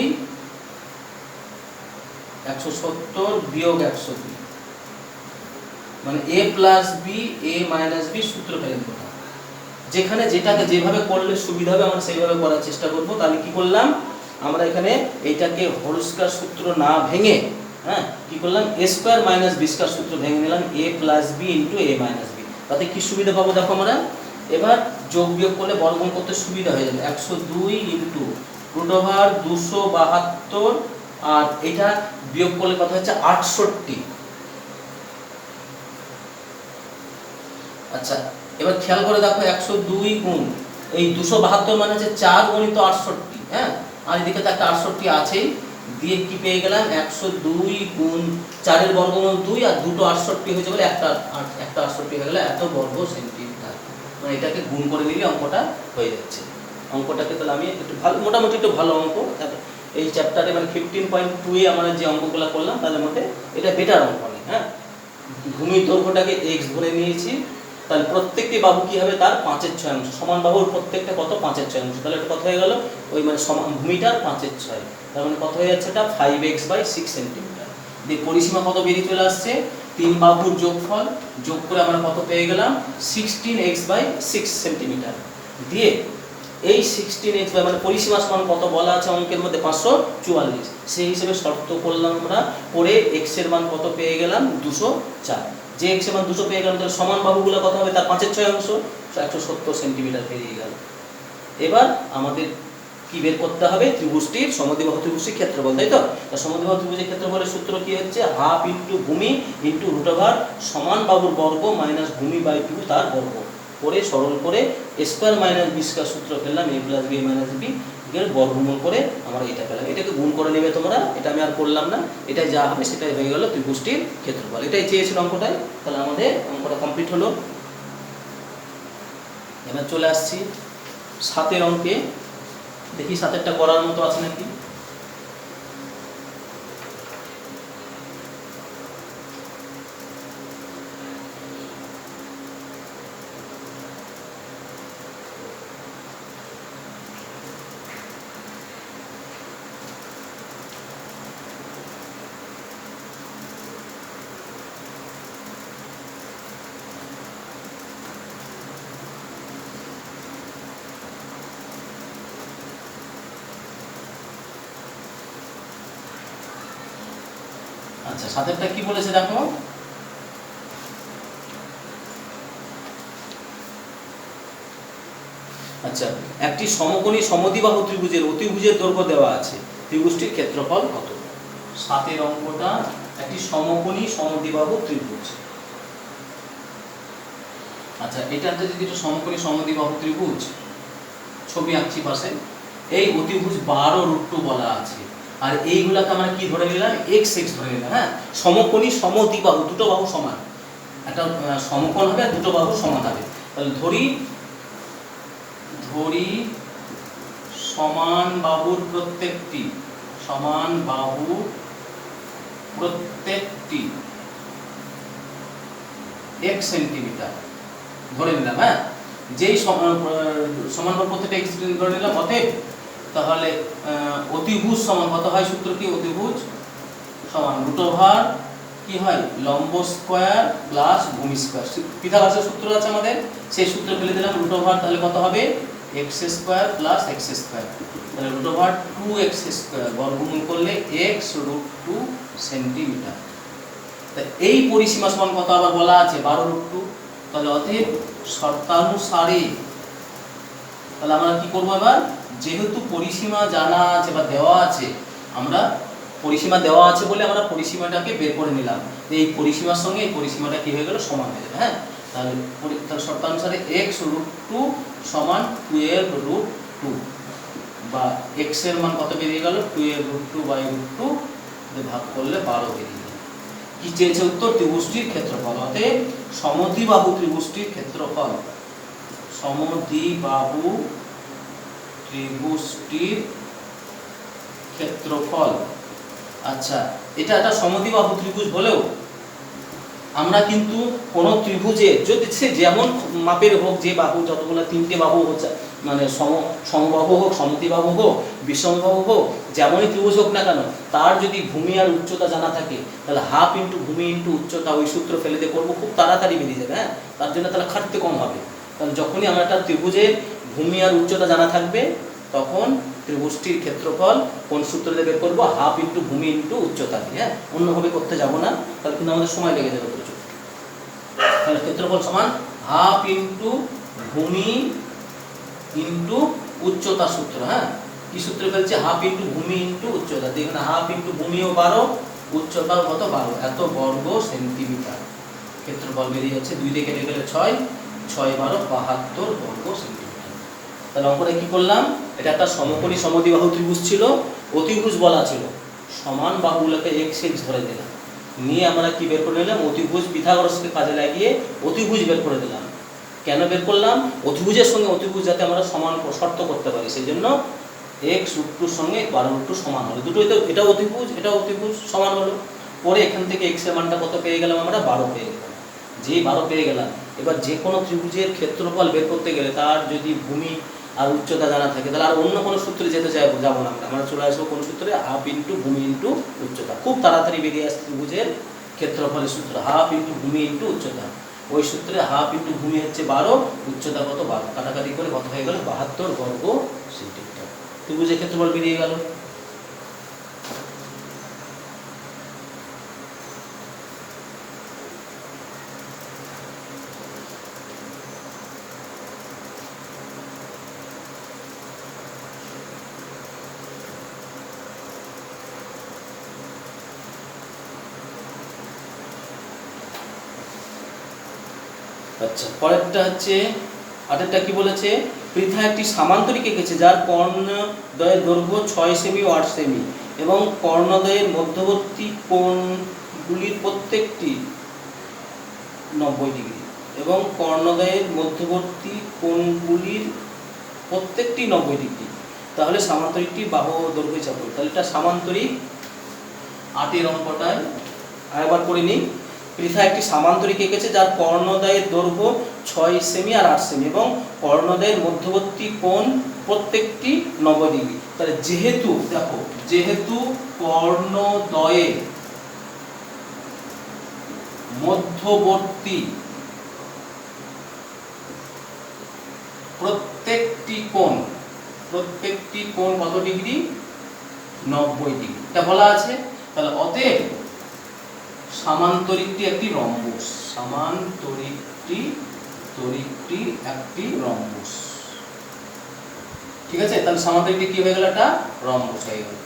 170 বিয়োগ 102, মানে a + b a - b সূত্র ফেলে দেব। যেখানে যেটাকে যেভাবে করলে সুবিধা হবে আমরা সেইভাবে করার চেষ্টা করব। তাহলে কি করলাম আমরা এখানে, এইটাকে হোল স্কয়ার সূত্র না ভেঙে, হ্যাঁ, কি করলাম? a² - b² সূত্র ভেঙে নিলাম, a + b × a - b। তাতে কি সুবিধা পাবো দেখো আমরা। এবার যোগ বিয়োগ করলে বর্গমূল করতে সুবিধা হয়ে যাবে। 102 × √272, আর এটা বিয়োগ করলে কত হচ্ছে? 68। আচ্ছা, এবার খেয়াল করে দেখো, 102 গুণ এই 272 মানে হচ্ছে 4 গুণিত 68, হ্যাঁ, আর এদিকে তো একটা 68 আছেই, দিয়ে কি পেয়ে গেলাম 102 গুণ 4 এর বর্গমূল 2 আর দুটো 68 হয়েছে বলে একটা 68 হয়ে গেল এত বর্গ সেন্টিমিটার। মানে এটাকে গুণ করে দিলে অঙ্কটা হয়ে যাচ্ছে। অঙ্কটাকে তাহলে আমি একটু ভালো, মোটামুটি একটু ভালো অঙ্ক এই চ্যাপ্টারে, মানে 15.2 এ আমরা যে অঙ্কগুলো করলাম তার মধ্যে এটা বেটার অঙ্ক নেই। হ্যাঁ, ভূমির দৈর্ঘ্যটাকে x ধরে নিয়েছি, তাহলে প্রত্যেকটি বাহু কি হবে তার 5/6 সমান বাহুর প্রত্যেকটা কত 5/6, তাহলে এটা কত হয়ে গেল ওই মানে সমান ভূমিটার 5/6, তার মানে কত হয়ে যাচ্ছে এটা 5x/6 সেন্টিমিটার। দিয়ে পরিসীমা কত বেরিয়ে চলে আসছে, তিন বাহুর যোগফল যোগ করে আমরা কত পেয়ে গেলাম 16x/6 সেন্টিমিটার। দিয়ে এই 16x মানে পরিসীমা সমান কত বলা আছে অঙ্কের মধ্যে 544, সেই হিসেবে শর্ত করলাম আমরা, করে x এর মান কত পেয়ে গেলাম 204। যে x এর মান 200 পেয়ে গেলাম, তাহলে সমান বাহুগুলো কত হবে তার 5/6 170 সেন্টিমিটার পেরিয়ে গেল। এবার আমাদের কি বের করতে হবে, ত্রিভুজটির সমদ্বিবাহু ত্রিভুজটির ক্ষেত্রফল, তাই তো? সমদ্বিবাহু ত্রিভুজের ক্ষেত্রফলের সূত্র কি হচ্ছে, হাফ ইন্টু ভূমি ইন্টু √, সমান বাহুর বর্গ মাইনাস ভূমি বাই 2 তার বর্গ, করে সরল করে স্কয়ার মাইনাস বি স্কয়ার সূত্র পেলাম, a plus b minus b এর বর্গমূল করে আমরা এটা পেলাম। এটাকে গুণ করে নেবে তোমরা, এটা আমি আর করলাম না, এটাই যা হবে সেটাই হয়ে গেল ত্রিভুজটির ক্ষেত্রফল। এটাই চেয়েছিল অঙ্কটাই, তাহলে আমাদের অঙ্কটা কমপ্লিট হলো। এবার চলে আসছি 7 অঙ্কে, দেখি 7টা করার মতো আছে নাকি। আচ্ছা, 7টা কি বলেছে দেখো, আচ্ছা, একটি সমকোণী সমদ্বিবাহু ত্রিভুজের অতিভুজের দৈর্ঘ্য দেওয়া আছে, ত্রিভুজটির ক্ষেত্রফল কত? 7 অঙ্কটা একটি সমকোণী সমদ্বিবাহু ত্রিভুজ। আচ্ছা, এটাতে যদি একটা সমকোণী সমদ্বিবাহু ত্রিভুজ ছবি আঁকছি পাশে, এই অতিভুজ 12√2 বলা আছে, আর এইগুলাকে আমরা কি ধরে নিলাম x ধরে নিলাম। হ্যাঁ, সমকোণী সমদ্বিবাহু, দুটো বাহু সমান, একটা সমকোণ হবে আর দুটো বাহু সমান হবে, তাহলে ধরি সমান বাহুর প্রত্যেকটি x সেন্টিমিটার ধরে নিলাম। হ্যাঁ, যেই সমান বাহুর প্রত্যেকটা x ধরে নিলাম, অতএব তাহলে অতিভুজ সমান কত হয়, সূত্র কি, অতিভুজ সমান √, কি হয় লম্ব স্কয়ার প্লাস ভূমি স্কয়ার, পিথাগোরাসের সূত্র আছে আমাদের, সেই সূত্র ফেলে দিলাম √, তাহলে কত হবে x² প্লাস x², তাহলে √2x² বর্গমূল করলে x√2 সেন্টিমিটার। এই পরিসীমা সমান কত আবার বলা আছে 12√2, তাহলে অতএব শর্তানুসারে, তাহলে আমরা কি করবো এবার, যেহেতু পরিসীমা জানা আছে বা দেওয়া আছে, আমরা পরিসীমা দেওয়া আছে বলে আমরা পরিসীমাটাকে বের করে নিলাম, এই পরিসীমার সঙ্গে এই পরিসীমাটা কি হয়ে গেল সমান হয়ে যাবে। হ্যাঁ, তাহলে শর্তানুসারে x√2 সমান 12√2, বা x এর মান কত বেরিয়ে গেল 12√2/√2 ভাগ করলে 12 বেরিয়ে গেল। কি চেয়েছে উত্তর, ত্রিভুজটির ক্ষেত্রফল, অতএব সমদ্বিবাহু ত্রিভুজটির ক্ষেত্রফল, সমদ্বিবাহু ত্রিভুজটির ক্ষেত্রফল। আচ্ছা, এটা একটা সমদ্বিবাহু ত্রিভুজ বলেও আমরা কিন্তু কোন ত্রিভুজে যদি সে যেমন মাপের হোক, যে বাহু যতগুলো 3টে বাহু হচ্ছে, মানে সমবাহু হোক, সমদ্বিবাহু হোক, বিষমবাহু হোক, যেমনই ত্রিভুজ হোক না কেন, তার যদি ভূমি আর উচ্চতা জানা থাকে, তাহলে হাফ ইন্টু ভূমি ইন্টু উচ্চতা, ওই সূত্র ফেলে দিয়ে করবো, খুব তাড়াতাড়ি বেরিয়ে যাবে। হ্যাঁ, তার জন্য তাহলে খাটতে কম হবে। তাহলে যখনই আমরা একটা ত্রিভুজের ভূমি আর উচ্চতা জানা থাকবে, তখন ত্রিভুজটির ক্ষেত্রফল কোন সূত্র দিয়ে বের করবো, হাফ ইন্টু ভূমি ইন্টু উচ্চতা দিয়ে। হ্যাঁ, অন্যভাবে করতে যাব না, তাহলে কিন্তু আমাদের সময় লেগে যাবে প্রচুর। তাহলে ক্ষেত্রফল সমান হাফ ইন্টু ভূমি ইন্টু উচ্চতা সূত্র। হ্যাঁ, কি সূত্র ফেলছে, হাফ ইন্টু ভূমি ইন্টু উচ্চতা, দেখুন হাফ ইন্টু ভূমিও 12, উচ্চতাও কত 12, এত বর্গ সেন্টিমিটার ক্ষেত্রফল বেরিয়ে যাচ্ছে। 2 দিয়ে কেটে গেলে 6, 6 12 72 বর্গ সেন্টিমিটার। তাহলে অঙ্কটা কি করলাম, এটা একটা সমকোণী সমদ্বিবাহু ত্রিভুজ ছিল, অতিভুজ বলা ছিল, সমান বাহুগুলোকে এক্স এক্স ধরে দিলাম, নিয়ে আমরা কি বের করে নিলাম, অতিভুজ পিথাগোরাসকে কাজে লাগিয়ে অতিভুজ বের করে দিলাম। কেন বের করলাম, অতিভুজের সঙ্গে অতিভুজ যাতে আমরা সমান শর্ত করতে পারি, সেই জন্য এক্স √2 সঙ্গে 12√2 সমান হলো, দুটোই তো, এটা অতিভুজ সমান হলো। পরে এখান থেকে এক্স এর মানটা কত পেয়ে গেলাম, আমরা 12 পেয়ে গেলাম। যেই 12 পেয়ে গেলাম, এবার যে কোনো ত্রিভুজের ক্ষেত্রফল বের করতে গেলে তার যদি ভূমি আর উচ্চতা জানা থাকে, তাহলে আর অন্য কোনো সূত্রে যেতে যাবো না, আমরা চলে আসবো কোন সূত্রে, হাফ ইন্টু ভূমি ইন্টু উচ্চতা। খুব তাড়াতাড়ি বেরিয়ে আসছে ত্রিভুজের ক্ষেত্রফলের সূত্র, হাফ ইন্টু ভূমি ইন্টু উচ্চতা। ওই সূত্রে হাফ ইন্টু ভূমি হচ্ছে 12, উচ্চতা কত 12, কাটাকাটি করে কত হয়ে গেল 72 বর্গ সেন্টিমিটার। ত্রিভুজের ক্ষেত্রফল বেরিয়ে গেল। আচ্ছা, পরেরটা হচ্ছে 8এরটা কি বলেছে, পৃথা একটি সামান্তরিক এঁকেছে যার কর্ণদ্বয়ের দৈর্ঘ্য 6 সেমি ও 8 সেমি এবং কর্ণদ্বয়ের মধ্যবর্তী কোণগুলির প্রত্যেকটি 90 ডিগ্রি, এবং কর্ণদ্বয়ের মধ্যবর্তী কোণগুলির প্রত্যেকটি 90 ডিগ্রি। তাহলে সামান্তরিকটি বাহু দৈর্ঘ্য চাপ, তাহলে এটা সামান্তরিক। 8 অঙ্কটায় আরেকবার করে নিই। পৃথা একটি সামান্তরিক এঁকেছে যার কর্ণদ্বয়ের দৈর্ঘ্য 6 সেমি আর 8 সেমি এবং কর্ণদ্বয়ের মধ্যবর্তী কোণ প্রত্যেকটি 90 ডিগ্রি। তাহলে যেহেতু দেখো, যেহেতু কর্ণদ্বয়ের মধ্যবর্তী প্রত্যেকটি কোণ কত ডিগ্রি, 90 ডিগ্রি, এটা বলা আছে। তাহলে অতএব সামান্তরিকটি একটি রম্বস, সামান্তরিকটি একটি রম্বস। ঠিক আছে, তাহলে সামান্তরিকটি কি হয়ে গেল, একটা রম্বস হয়ে গেল।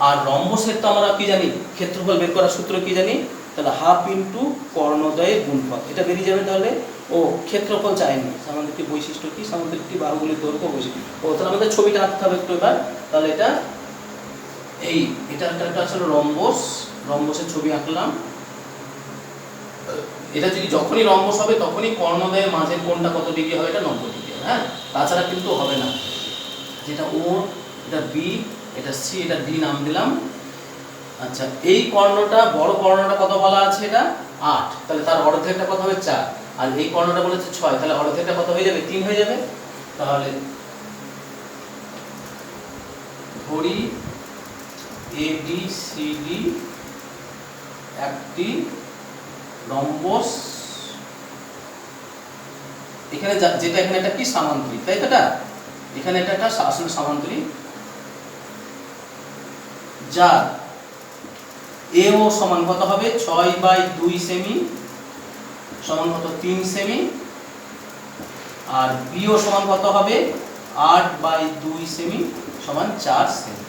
আর রম্বসের তো আমরা কি জানি, ক্ষেত্রফল বের করার সূত্র কি জানি, তাহলে হাফ ইন্টু কর্ণদ্বয়ের গুণফল, এটা বেরিয়ে যাবে। তাহলে ও ক্ষেত্রফল চাইনি, সামান্তরিকটি বৈশিষ্ট্য কি, সামান্তরিকটি বাহুগুলির দৈর্ঘ্য বৈশিষ্ট্য। ও তাহলে আমাদের ছবিটা আঁকতে হবে একটু এবার। তাহলে এটা একটা আসলে রম্বসের ছবি আঁকলাম। এটা যদি যখনই রম্বস হবে তখনই কর্ণদ্বয়ের মাঝের কোণটা কত ডিগ্রি হবে, এটা 90 ডিগ্রি। হ্যাঁ, তাছাড়া কিন্তু হবে না। যেটা ও, এটা বি, এটা সি, এটা ডি নাম দিলাম। আচ্ছা, এই কর্ণটা, বড় কর্ণটা কত বলা আছে, এটা 8, তাহলে তার অর্ধেকটা কত হবে 4, আর এই কর্ণটা বলেছে 6, তাহলে অর্ধেকটা কত হয়ে যাবে, 3 হয়ে যাবে। তাহলে ধরি ABCD একটি রম্বস, এখানে যেটা এখানে একটা কি সামান্তরিক, তাই তো, এটা এখানে এটা একটা আসলে সামান্তরিক, যার AO সমান কত হবে, 6/2 সেমি সমান কত 3 সেমি, আর BO সমান কত হবে 8/2 সেমি সমান 4 সেমি।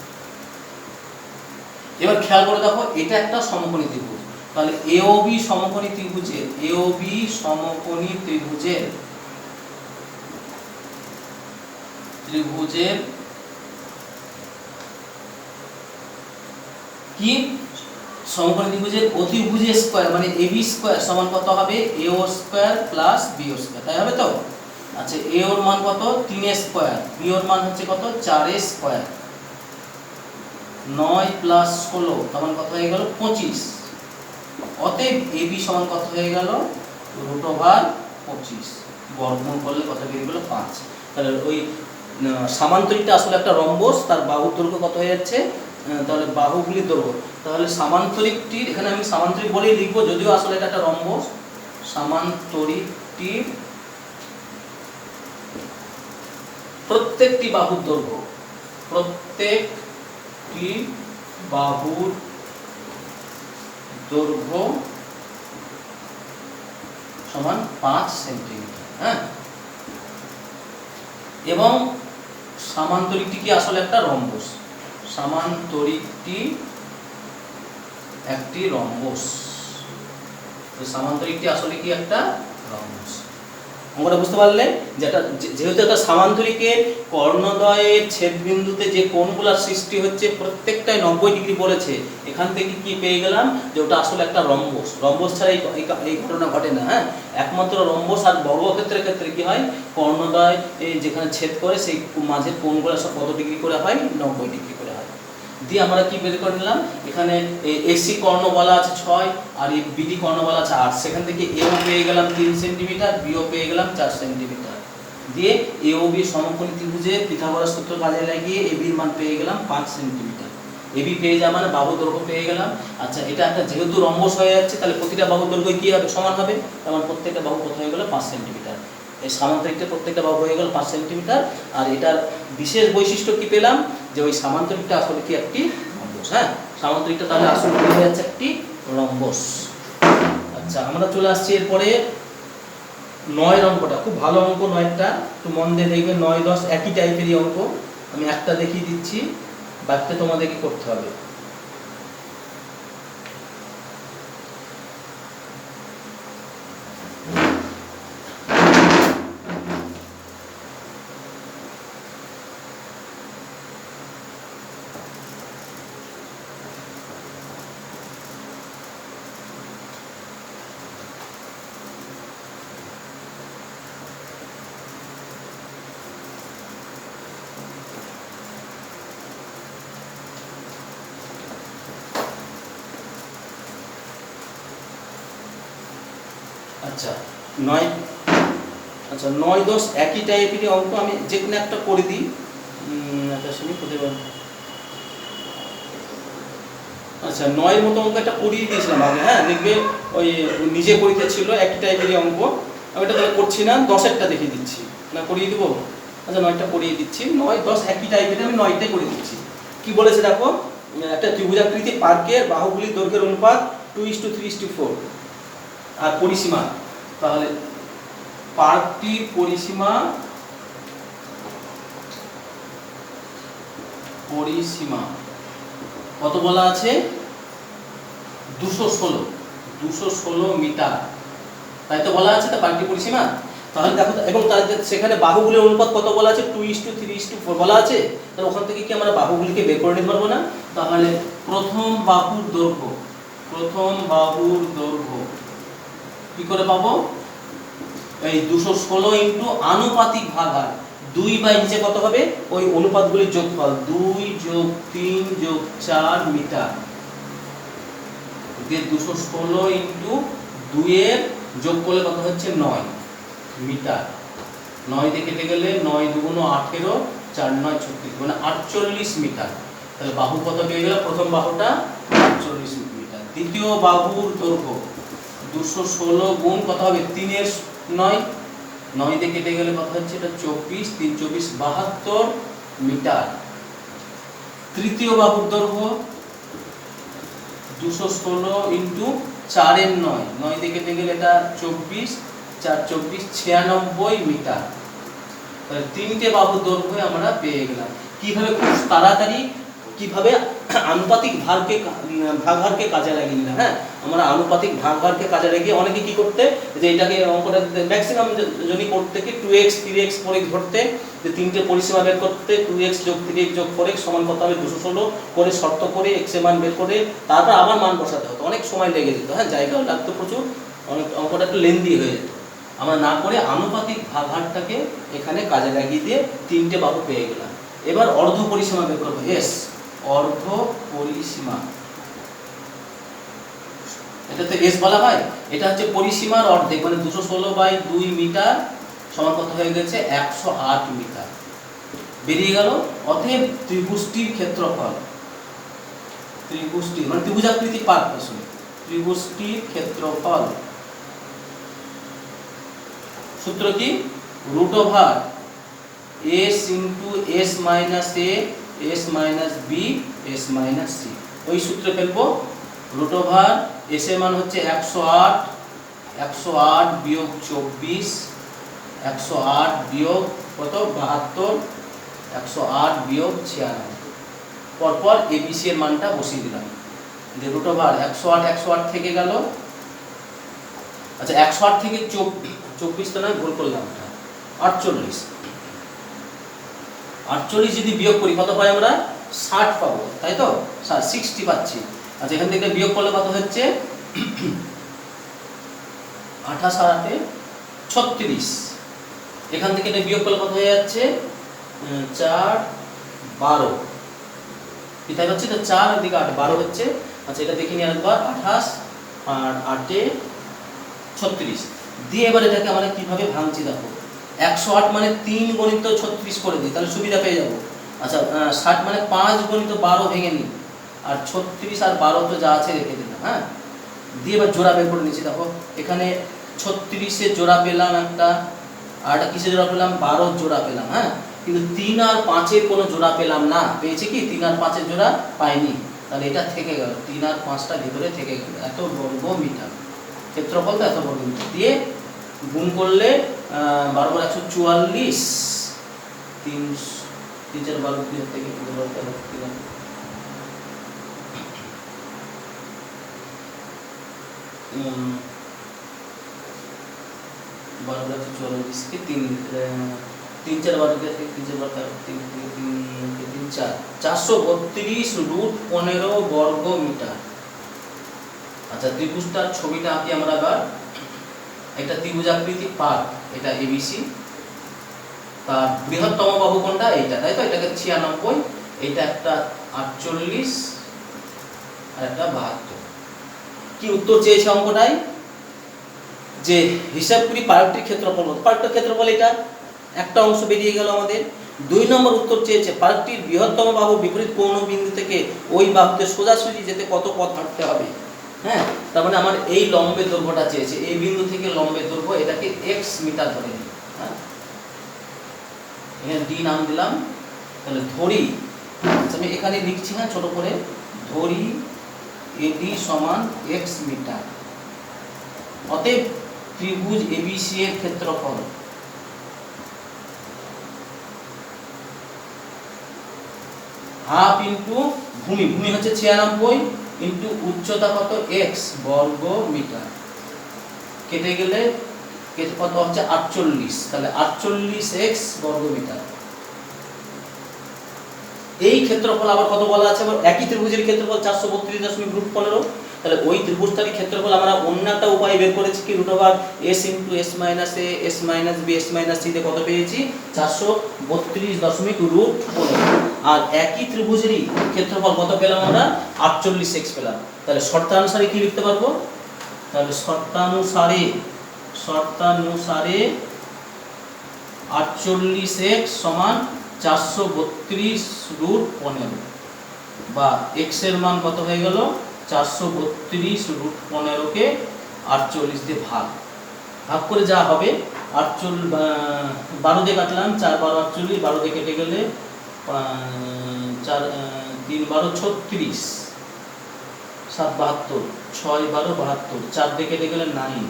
এবার খেয়াল করে দেখো, এটা একটা সমকোণী ত্রিভুজ, তাহলে AOB সমকোণী ত্রিভুজের কি সমকোণী ত্রিভুজের অতিভুজের স্কয়ার মানে AB স্কয়ার সমান কত হবে, AO square plus BO square, তাই হবে তো। আচ্ছা, AO এর মান কত, 3 স্কয়ার, BO এর মান হচ্ছে কত, 4 স্কয়ার, 9 প্লাস 16 সমান কত হয়ে গেল 25। অতএব AB সমান কত হয়ে গেল, √25, বর্গমূল করলে কত বেরিয়ে গেল 5। তাহলে ওই সামান্তরিকটা আসলে একটা রম্বস, তার বাহুর দৈর্ঘ্য কত হয়ে যাচ্ছে, তাহলে বাহুগুলির দৈর্ঘ্য, তাহলে সামান্তরিকটির, এখানে আমি সামান্তরিক বলেই লিখবো, যদিও আসলে এটা একটা রম্বস। সামান্তরিকটির প্রত্যেকটি বাহুর দৈর্ঘ্য, সমান 5 সেন্টিমিটার। হ্যাঁ, এবং সামান্তরিকটি কি আসলে একটা রম্বস, সামান্তরিকটি একটি রম্বস, তো সামান্তরিকটি আসলে কি একটা রম্বস। অঙ্কটা বুঝতে পারলে? যেটা যেহেতু একটা সামান্তরিকের কর্ণদ্বয়ের ছেদবিন্দুতে যে কোণগুলোর সৃষ্টি হচ্ছে প্রত্যেকটাই 90 ডিগ্রি বলেছে, এখান থেকে কি পেয়ে গেলাম যে ওটা আসলে একটা রম্বস। রম্বস ছাড়া এই ঘটনা ঘটে না। হ্যাঁ, একমাত্র রম্বস আর বর্গক্ষেত্রের ক্ষেত্রে কি হয়, কর্ণদ্বয় যেখানে ছেদ করে সেই মাঝের কোণগুলো সব কত ডিগ্রি করে হয়, 90 ডিগ্রি করে হয়। দিয়ে আমরা কি বের করে নিলাম, এখানে এসি কর্ণ বলা আছে 6 আর এই বিডি কর্ণ বলা আছে 8, সেখান থেকে এও পেয়ে গেলাম 3 সেন্টিমিটার, বিও পেয়ে গেলাম 4 সেন্টিমিটার। দিয়ে এও বি সমকোণী ত্রিভুজে পিথাগোরাস সূত্র কাজে লাগিয়ে এবির মান পেয়ে গেলাম 5 সেন্টিমিটার। এবি পেয়ে যাওয়া মানে বাহু দৈর্ঘ্য পেয়ে গেলাম। আচ্ছা, এটা একটা যেহেতু রম্বস হয়ে যাচ্ছে তাহলে প্রতিটা বাহু দৈর্ঘ্য কি হবে, সমান হবে। তার প্রত্যেকটা বাহু কত হয়ে গেল, 5 সেন্টিমিটার। এই সামান্তরিকটা প্রত্যেকটা বাহু হয়ে গেল 5 সেন্টিমিটার। আর এটার বিশেষ বৈশিষ্ট্য কি পেলাম, যে ওই সামান্তরিকটা আসলে কি একটি রম্বস। হ্যাঁ, সামান্তরিকটা তাহলে আসলে কি হয়ে যাচ্ছে, একটি রম্বস। আচ্ছা, আমরা চলে আসছি এরপরে 9 অঙ্কটা। খুব ভালো অঙ্ক 9টা, একটু মন দিয়ে দেখবেন। 9, 10 একই টাইপেরই অঙ্ক। আমি একটা দেখিয়ে দিচ্ছি, বাকিটা তোমাদেরকে করতে হবে। আচ্ছা 9, 10 একই টাইপেরই অঙ্ক। আমি যে কোনো একটা করে দিই। আচ্ছা, 9 মতো অঙ্ক একটা করিয়ে দিয়েছিলাম আগে। হ্যাঁ, দেখবে ওই নিজে করিতে ছিল একই টাইপেরই অঙ্ক। আমি এটা তাহলে করছি না, 10এরটা দেখিয়ে দিচ্ছি না, করিয়ে দেবো। আচ্ছা, 9টা করিয়ে দিচ্ছি। 9, 10 একই টাইপের, আমি 9টাই করে দিচ্ছি। কি বলেছে দেখো, একটা ত্রিভুজাকৃতি পার্কের বাহুগুলির দৈর্ঘ্যের অনুপাত 2:3:4 আর পরিসীমা। তাহলে পার্কটির পরিসীমা কত বলা আছে, 216 মিটার, তাই তো বলা আছে। তা পার্কটির পরিসীমা তাহলে দেখো, এবং তার সেখানে বাহুগুলির অনুপাত কত বলা আছে, 2:3:4 বলা আছে। তাহলে ওখান থেকে কি আমরা বাহুগুলিকে বের করে নিতে পারবো না? তাহলে প্রথম বাহুর দৈর্ঘ্য কি করে পাবো, এই 216 ইন্টু আনুপাতিক ভাগার 2 বাই নিচে কত হবে, ওই অনুপাতগুলির যোগফল 2 + 3 + 4 মিটার। দিয়ে 216 ইন্টু 2 এর যোগ করলে কত হচ্ছে, 9 মিটার। 9 দিয়ে কেটে গেলে 9 × 2 = 18, 4 × 9 = 36, মানে 48 মিটার। তাহলে বাহু কত পেয়ে গেল, প্রথম বাহুটা 48 মিটার। দ্বিতীয় বাহুর দৈর্ঘ্য 216 গুণ কত হবে, 3 এর 9, 9 দিয়ে কেটে গেলে কত হচ্ছে, এটা 24, 3 × 24 = 72 মিটার। তৃতীয় বাহুর দৈর্ঘ্য 216 ইন্টু 4 এর 9, 9 দিয়ে কেটে গেলে এটা 24, 4 × 24 = 96 মিটার। তাহলে তিনটে বাহুর দৈর্ঘ্য আমরা পেয়ে গেলাম। কিভাবে, খুব তাড়াতাড়ি কিভাবে আনুপাতিক ভাগহারকে কাজে লাগিয়ে নিলাম। হ্যাঁ, আমরা আনুপাতিক ভাগহারকে কাজে লাগিয়ে অনেকে কি করতে, যে এটাকে অঙ্কটা ম্যাক্সিমাম জনই করতে কি 2x 3x 4x ধরতে, যে তিনটে পরিসীমা বের করতে 2x + 3x + 4x সমান কত হবে 216 করে শর্ত করে x এর মান বের করে তারপর আবার মান বসাতে হতো, অনেক সময় লেগে যেত। হ্যাঁ, জায়গাও লাগতো প্রচুর, অনেক অঙ্কটা একটু লেন্দি হয়ে যেত। আমরা না করে আনুপাতিক ভাগহারটাকে এখানে কাজে লাগিয়ে দিয়ে তিনটে বাহু পেয়ে গেলাম। এবার অর্ধ পরিসীমা বের করবো। এস অর্ধ পরিসীমা, এটা তো এস বলা হয়। এটা হচ্ছে পরিসীমার অর্ধেক, মানে 216/2 মিটার সমান কত হয়ে গেছে, 108 মিটার বেরিয়ে গেল। অতএব ত্রিভুজটির ক্ষেত্রফল, ত্রিভুজটি মানে ত্রিভুজাকৃতি পার্ক, আসলে ত্রিভুজটির ক্ষেত্রফল সূত্র কি, √s × s - a s - b s - c। ওই সূত্রে ফেলবো। √s এর মান হচ্ছে 108, 108 - 24, 108 - কত 72, 108 - 96। পরপর abc এর মানটা বসিয়ে দিলাম। যে √108 108 থেকে গেল। আচ্ছা, 108 থেকে 24 তো না, ভুল করলাম, 48। 48 যদি বিয়োগ করি কত পাই আমরা? 60 পাবো, তাই তো? 60 পাচ্ছি। আচ্ছা, এখান থেকে বিয়োগ করলে কত হচ্ছে? 28 আর 8 36। এখান থেকে এটা বিয়োগ করলে কত হয়ে যাচ্ছে? 4 12। এটাই হচ্ছে তো 4 আর দিকে 8 12 হচ্ছে। আচ্ছা, এটা দেখে নিই আরেকবার। 28 আর 8 36 দিয়ে এবার এটাকে আমরা কিভাবে ভাঙছি দেখো। 108 মানে 3 গণিত 36 করে দিই, তাহলে সুবিধা পেয়ে যাবো। আচ্ছা, 60 মানে 5 গণিত 12 ভেঙে নিই, আর 36 আর 12 তো যা আছে রেখে দিলাম। হ্যাঁ, দিয়ে এবার জোড়া বের করে নিচ্ছি। দেখো এখানে 36 এর জোড়া পেলাম একটা, আর এটা কিসের জোড়া পেলাম? 12 জোড়া পেলাম। হ্যাঁ, কিন্তু 3 আর 5 এর কোনো জোড়া পেলাম না। পেয়েছি কি? 3 আর 5 এর জোড়া পাইনি, তাহলে এটা থেকে গেল। 3 আর 5টা ভিতরে থেকে গেল, এত বর্গ মিটার ক্ষেত্রফল তো, এত বর্গ মিটার দিয়ে গুণ করলে 12 বার 144, 3 3 4 12 থেকে 12 বার 144 के 3 3 4 12 के 3 4 12 3 3 4 432 रूट 15 বর্গ মিটার। আচ্ছা, ত্রিভুজটার ছবিটা আঁকি আমরা এবার। একটা ত্রিভুজাকৃতি পার্ক, এটা এবিসি। তার বৃহত্তম বাহু কোনটা? এইটা, তাই তো? এটাকে 96, এটা একটা 48 আর একটা 72। কি উত্তর চেয়েছে অঙ্কটাই? যে হিসাব করি পার্কটির ক্ষেত্রফল। পার্কটির ক্ষেত্রফল এটা একটা অংশ বেরিয়ে গেল আমাদের। 2 নম্বর উত্তর চেয়েছে পার্কটির বৃহত্তম বাহু বিপরীত কোণ বিন্দু থেকে ওই বাহুতে সোজাসুজি যেতে কত পথ হাঁটতে হবে। হ্যাঁ, তার মানে আমার এই লম্বের দৈর্ঘ্যটা চেয়েছে, এই বিন্দু থেকে লম্বের দৈর্ঘ্য, এটাকে x মিটার ধরে নিই। হ্যাঁ, এখানে d নাম দিলাম। তাহলে ধরি, আমি এখানে লিখছি, হ্যাঁ, ছোট করে, ধরি AD সমান x মিটার। অতএব ত্রিভুজ ABC এর ক্ষেত্রফল হাফ ইন্টু ভূমি, ভূমি হচ্ছে 96, ইন্টু উচ্চতা কত? x বর্গ মিটার। কেটে গেলে কত হচ্ছে? 48। তাহলে 48x বর্গ মিটার। এই ক্ষেত্রফল আবার কত বলা আছে? আবার একই ত্রিভুজের ক্ষেত্রফল 432.15। তাহলে ওই ত্রিভুজটারই ক্ষেত্রফল আমরা অন্য একটা উপায় বের করেছি কি? Root over s into s minus a s minus b s minus c তে কত পেয়েছি? 432.15। আর একই ত্রিভুজেরই ক্ষেত্রফল কত পেলাম আমরা? 48x পেলাম। তাহলে শর্তানুসারে কি লিখতে পারবো? তাহলে শর্তানুসারে 48x সমান 432√15, বা x এর মান কত হয়ে গেল? 432√15 কে 48 দিয়ে ভাগ করে যা হবে 12 দিয়ে কাটলাম, 4 12 48, 12 দিয়ে কেটে গেলে 4 3 12 36, 7 72, 6 12 72, 4 দিয়ে কেটে গেলে 9,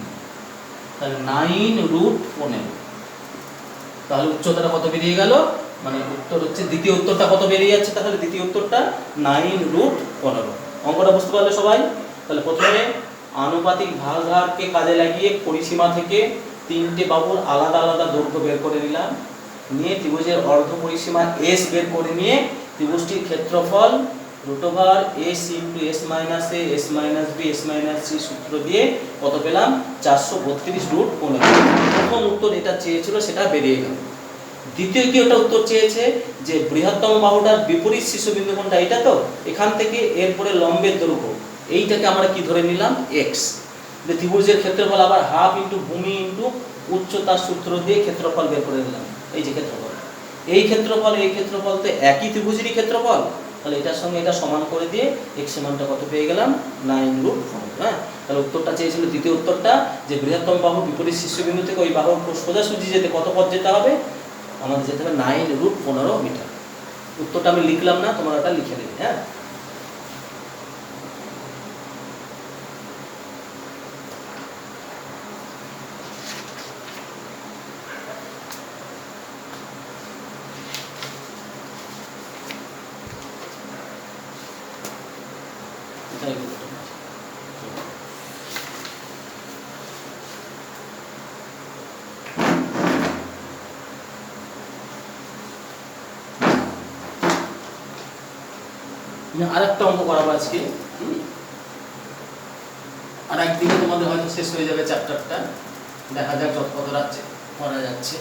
তাহলে 9√15। তাহলে উচ্চতাটা কত বেরিয়ে গেল? মানে উত্তর হচ্ছে, দ্বিতীয় উত্তরটা কত বেরিয়ে যাচ্ছে? তাহলে দ্বিতীয় উত্তরটা 9√15। অঙ্কটা বুঝতে পারলে সবাই? তাহলে প্রথমে আনুপাতিক ভাগহারকে কাজে লাগিয়ে পরিসীমা থেকে 3টে বাহুর আলাদা আলাদা দৈর্ঘ্য বের করে নিলাম, নিয়ে ত্রিভুজের অর্ধ পরিসীমা s বের করে নিয়ে ত্রিভুজটির ক্ষেত্রফল root over s into s minus a s minus b s minus c সূত্র দিয়ে কত পেলাম? 432√15। প্রথম উত্তর এটা চেয়েছিল, সেটা বেরিয়ে গেল। দ্বিতীয় কি ওটা উত্তর চেয়েছে যে বৃহত্তম বাহুটার বিপরীত শীর্ষবিন্দু কোনটা? এটা তো। এখান থেকে এরপরে লম্বের দৈর্ঘ্য, এইটাকে আমরা কি ধরে নিলাম? x। ত্রিভুজের ক্ষেত্রফল আবার হাফ ইন্টু ভূমি ইন্টু উচ্চতার সূত্র দিয়ে ক্ষেত্রফল বের করে দিলাম। এই যে ক্ষেত্রফল, এই ক্ষেত্রফল তো একই ত্রিভুজেরই ক্ষেত্রফল। তাহলে এটার সঙ্গে এটা সমান করে দিয়ে x এর মানটা কত পেয়ে গেলাম? 9√15। হ্যাঁ, তাহলে উত্তরটা চেয়েছিল, দ্বিতীয় উত্তরটা, যে বৃহত্তম বাহু বিপরীত শীর্ষবিন্দু থেকে ওই বাহুর সোজাসুজি যেতে কত পথ যেতে হবে? আমাদের যেতে হবে 9√15 মিটার। উত্তরটা আমি লিখলাম না, তোমরা ওটা লিখে নেবে। হ্যাঁ, আরেকটা অঙ্ক করাবো আজকে। আর একদিনে তোমাদের হয়তো শেষ হয়ে যাবে চ্যাপ্টারটা, দেখা যাক যত কত রাজ্যে করা যাচ্ছে।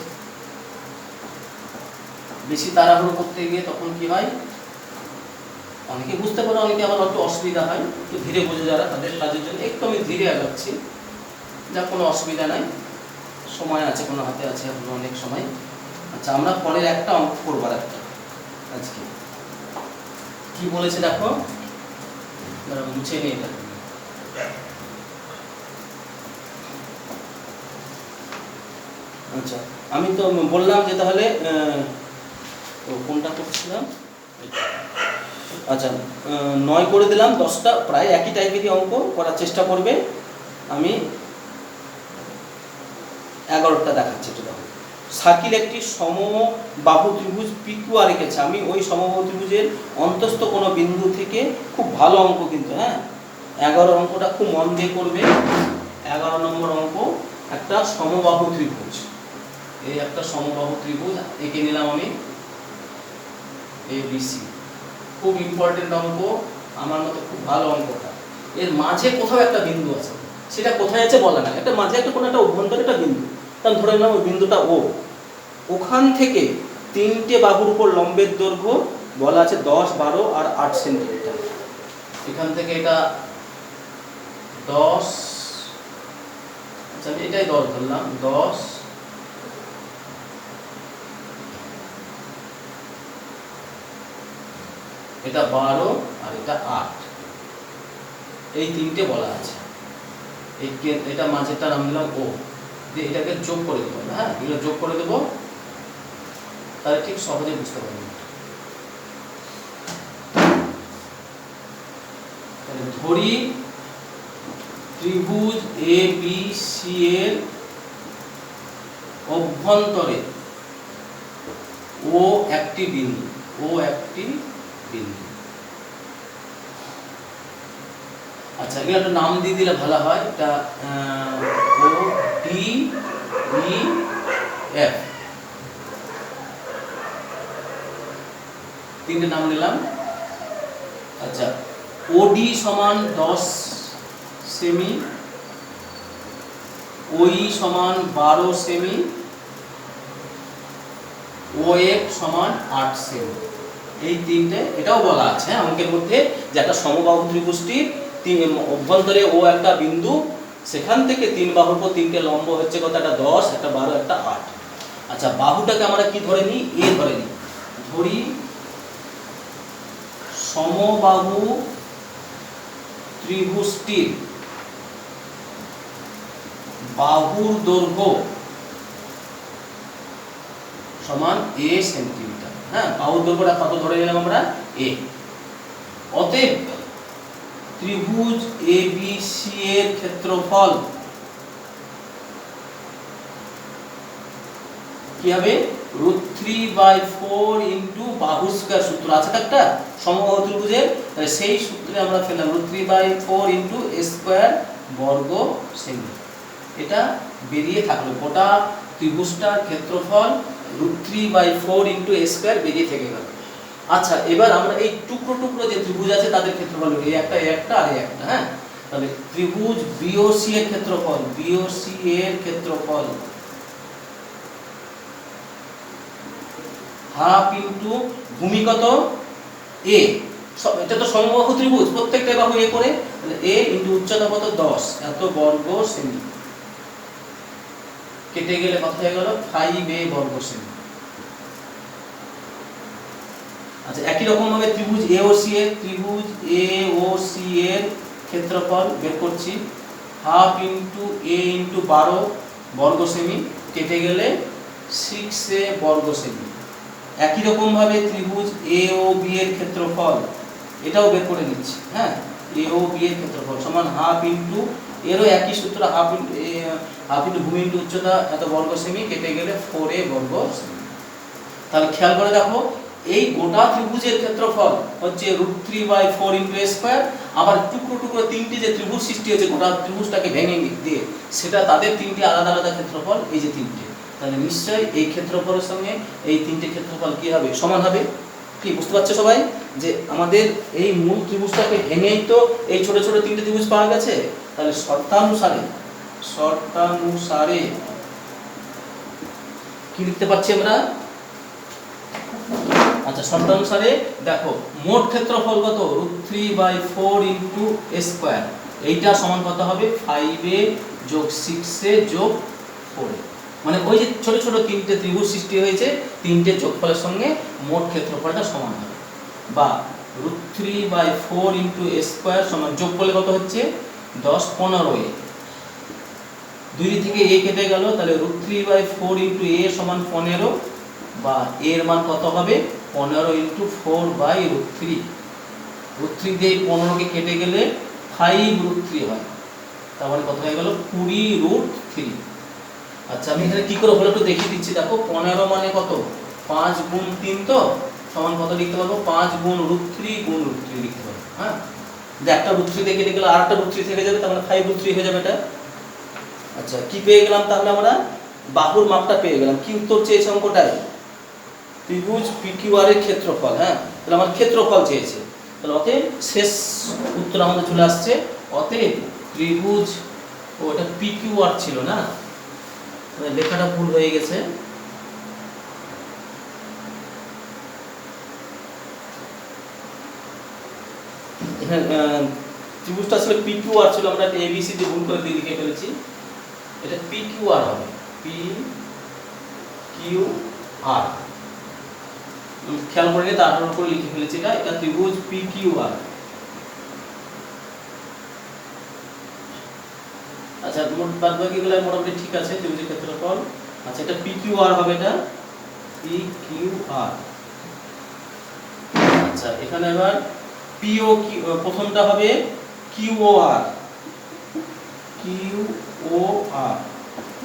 বেশি তাড়াহুড়ো করতে গিয়ে তখন কি হয়, অনেকে বুঝতে পারে, অনেকে আবার একটু অসুবিধা হয়। একটু ধীরে বুঝে যারা, তাদের কাজের জন্য একটু আমি ধীরে আগাচ্ছি, যা কোনো অসুবিধা নাই, সময় আছে, কোনো হাতে আছে এখনো অনেক সময়। আচ্ছা, আমরা পরের একটা অঙ্ক করবো, একটা আজকে কি বলেছে দেখো, মুছে নিই এটা। আচ্ছা, আমি তো বললাম যে তাহলে তো কোনটা করছিলাম, আচ্ছা 9 করে দিলাম, 10টা প্রায় একই টাইপেরই অঙ্ক করার চেষ্টা করবে। আমি 11টা দেখাচ্ছি। একটু দেখো, সার্কিল একটি সমবাহু ত্রিভুজ পিকিউ রেখেছে। আমি ওই সমবাহু ত্রিভুজের অন্তস্থ কোনো বিন্দু থেকে, খুব ভালো অঙ্ক কিন্তু, হ্যাঁ 11 অঙ্কটা খুব মন দিয়ে করবে। 11 নম্বর অঙ্ক, একটা সমবাহু ত্রিভুজ, এই একটা সমবাহু ত্রিভুজ এঁকে নিলাম আমি, ABC, খুব ইম্পর্টেন্ট অঙ্ক, আমার মতে খুব ভালো অঙ্কটা। এর মাঝে কোথাও একটা বিন্দু আছে, সেটা কোথায় আছে বলা না, একটা মাঝে একটা কোনো একটা অভ্যন্তরে একটা বিন্দু, তাহলে ধরে নিলাম ওই বিন্দুটা ও। ওখান থেকে 3টে বাহুর উপর লম্বের দৈর্ঘ্য বলা আছে 10, 12 আর 8 সেন্টিমিটার। এখান থেকে এটা 10, আচ্ছা আমি এটাই 10 ধরলাম, 10, এটা 12 আর এটা 8, এই 3টে বলা আছে। এটা মাঝেরটা নাম দিলাম ও, দিয়ে এটাকে যোগ করে দেবো, হ্যাঁ এগুলো যোগ করে দেবো, তাহলে ঠিক সহজে বুঝতে পারবেন। ধরি ত্রিভুজ ABC এর অভ্যন্তরে ও একটি বিন্দু, আচ্ছা এগুলো একটা নাম দিয়ে দিলে ভালো হয়, এটা ODEF, 3টে নাম নিলাম। আচ্ছা, OD সমান 10 সেমি, OE সমান 12 সেমি, OF সমান 8 সেমি, এই 3টে। এটাও বলা আছে অঙ্কের মধ্যে যে একটা সমবাহু ত্রিভুজটির অভ্যন্তরে ও একটা বিন্দু, সেখান থেকে 3 বাহুর উপর 3টে লম্ব হচ্ছে কত, একটা 10, একটা 12, একটা 8। আচ্ছা, বাহুটাকে আমরা কি ধরে নিই, এ ধরে নিই। ধরি সমবাহু ত্রিভুজটির বাহুর দৈর্ঘ্য সমান a সেন্টিমিটার, হ্যাঁ বাহুর দৈর্ঘ্যটা কত ধরে নিলাম আমরা, a। অতএব ত্রিভুজ ABC এর ক্ষেত্রফল কি হবে, √3/4 ইন্টু বাহু স্কয়ার সূত্র আছে একটা সমবাহু ত্রিভুজের, সেই সূত্রে আমরা ফেললাম √3/4 ইন্টু a স্কয়ার বর্গ সেমি। এটা বেরিয়ে থাকলো, গোটা ত্রিভুজটার ক্ষেত্রফল √3/4 ইন্টু a স্কয়ার বেরিয়ে থেকে গেল। আচ্ছা, এবার আমরা এই টুকরো টুকরো যে ত্রিভুজ আছে তাদের ক্ষেত্রফল, এই একটা আর এই একটা, হ্যাঁ তাহলে ত্রিভুজ BOC এর ক্ষেত্রফল হাফ ইন্টু ভূমি কত, a, এটা তো সমবাহু ত্রিভুজ, প্রত্যেকটা বাহু a করে, তাহলে a ইন্টু উচ্চতা কত 10, এত বর্গ সেমি, কেটে গেলে কত হয়ে গেল 5a বর্গ সেমি। আচ্ছা, একই রকম ভাবে ত্রিভুজ AOC এর ক্ষেত্রফল বের করছি, হাফ ইন্টু a ইন্টু 12 বর্গ সেমি, কেটে গেলে 6a বর্গ সেমি। একই রকম ভাবে ত্রিভুজ AOB এর ক্ষেত্রফল, এটাও বের করে নিচ্ছি, হ্যাঁ AOB এর ক্ষেত্রফল সমান হাফ ইন্টু, এরও একই সূত্র, হাফ ইন্টু ভূমি ইন্টু উচ্চতা এত বর্গ সেমি, কেটে গেলে 4a বর্গ সেমি। তাহলে খেয়াল করে দেখো, এই গোটা ত্রিভুজের ক্ষেত্রফল হচ্ছে √3/4 ইন্টু a স্কয়ার, আবার টুকরো টুকরো 3টি যে ত্রিভুজ সৃষ্টি হয়েছে গোটা ত্রিভুজটাকে ভেঙে দিয়ে, সেটা তাদের 3টি আলাদা আলাদা ক্ষেত্রফল, এই যে 3টে, তাহলে নিশ্চয়ই এই ক্ষেত্রফলের সঙ্গে এই 3টে ক্ষেত্রফল কি হবে, সমান হবে। কি বুঝতে পারছো সবাই যে আমাদের এই মূল ত্রিভুজটাকে ভেঙেই তো এই ছোট ছোট তিনটে ত্রিভুজ পাওয়া গেছে। তাহলে শর্তানুসারে কি লিখতে পারছি আমরা? আচ্ছা, শর্তানুসারে দেখো মোট ক্ষেত্রফল কত? √3/4 ইনটু a স্কয়ার। এইটা সমান কত হবে? 5a যোগ 6a যোগ 4a। মানে ওই যে ছোট ছোট তিনটে ত্রিভুজ সৃষ্টি হয়েছে, তিনটে যোগফলের সঙ্গে মোট ক্ষেত্রফলটা সমান হবে। বা √3/4 ইনটু a স্কয়ার সমান যোগ করলে কত হচ্ছে? 10 15a। 2 থেকে a কেটে গেল, তাহলে √3/4 ইনটু a সমান 15। বা a এর মান কত হবে? 15 ইনটু 4/√3। √3 দিয়ে 15 কে কেটে গেলে 5√3 হয়। তার মানে কত হয়ে গেল? 20√3। আচ্ছা, আমি এখানে কি করে হলো একটু দেখিয়ে দিচ্ছি। দেখো 15 মানে কত? 5 গুণ 3 তো সমান কত লিখতে পারবো? 5 গুণ √3 গুণ √3 লিখতে পারবো। হ্যাঁ, যে একটা √3 দিয়ে কেটে গেলে আর একটা √3 থেকে যাবে, তার মানে 5√3 হয়ে যাবে এটা। আচ্ছা, কি পেয়ে গেলাম তাহলে আমরা? বাহুর মাপটা পেয়ে গেলাম। কি উত্তর চেয়েছে অঙ্কটায়? ত্রিভুজ PQR এর ক্ষেত্রফল। হ্যাঁ, তাহলে আমার ক্ষেত্রফল চেয়েছে। তাহলে অতএব শেষ উত্তর আমাদের চলে আসছে। অতএব ত্রিভুজ, ওটা PQR ছিল না, লেখাটা ভুল হয়ে গেছে। ত্রিভুজটা আসলে PQR ছিল, আমরা একটা ABC দিয়ে ভুল করে দিয়ে লিখে ফেলেছি। এটা PQR হবে, PQR। খেয়াল করে তাড়াহুড়ো করে লিখে ফেলেছি এটা ত্রিভুজ PQR। আচ্ছা, মোট বাদবাকিগুলো মোটামুটি ঠিক আছে ত্রিভুজের ক্ষেত্রফল। আচ্ছা, এটা PQR হবে, এটা PQR। আচ্ছা, এখানে এবার PO প্রথমটা হবে QOR,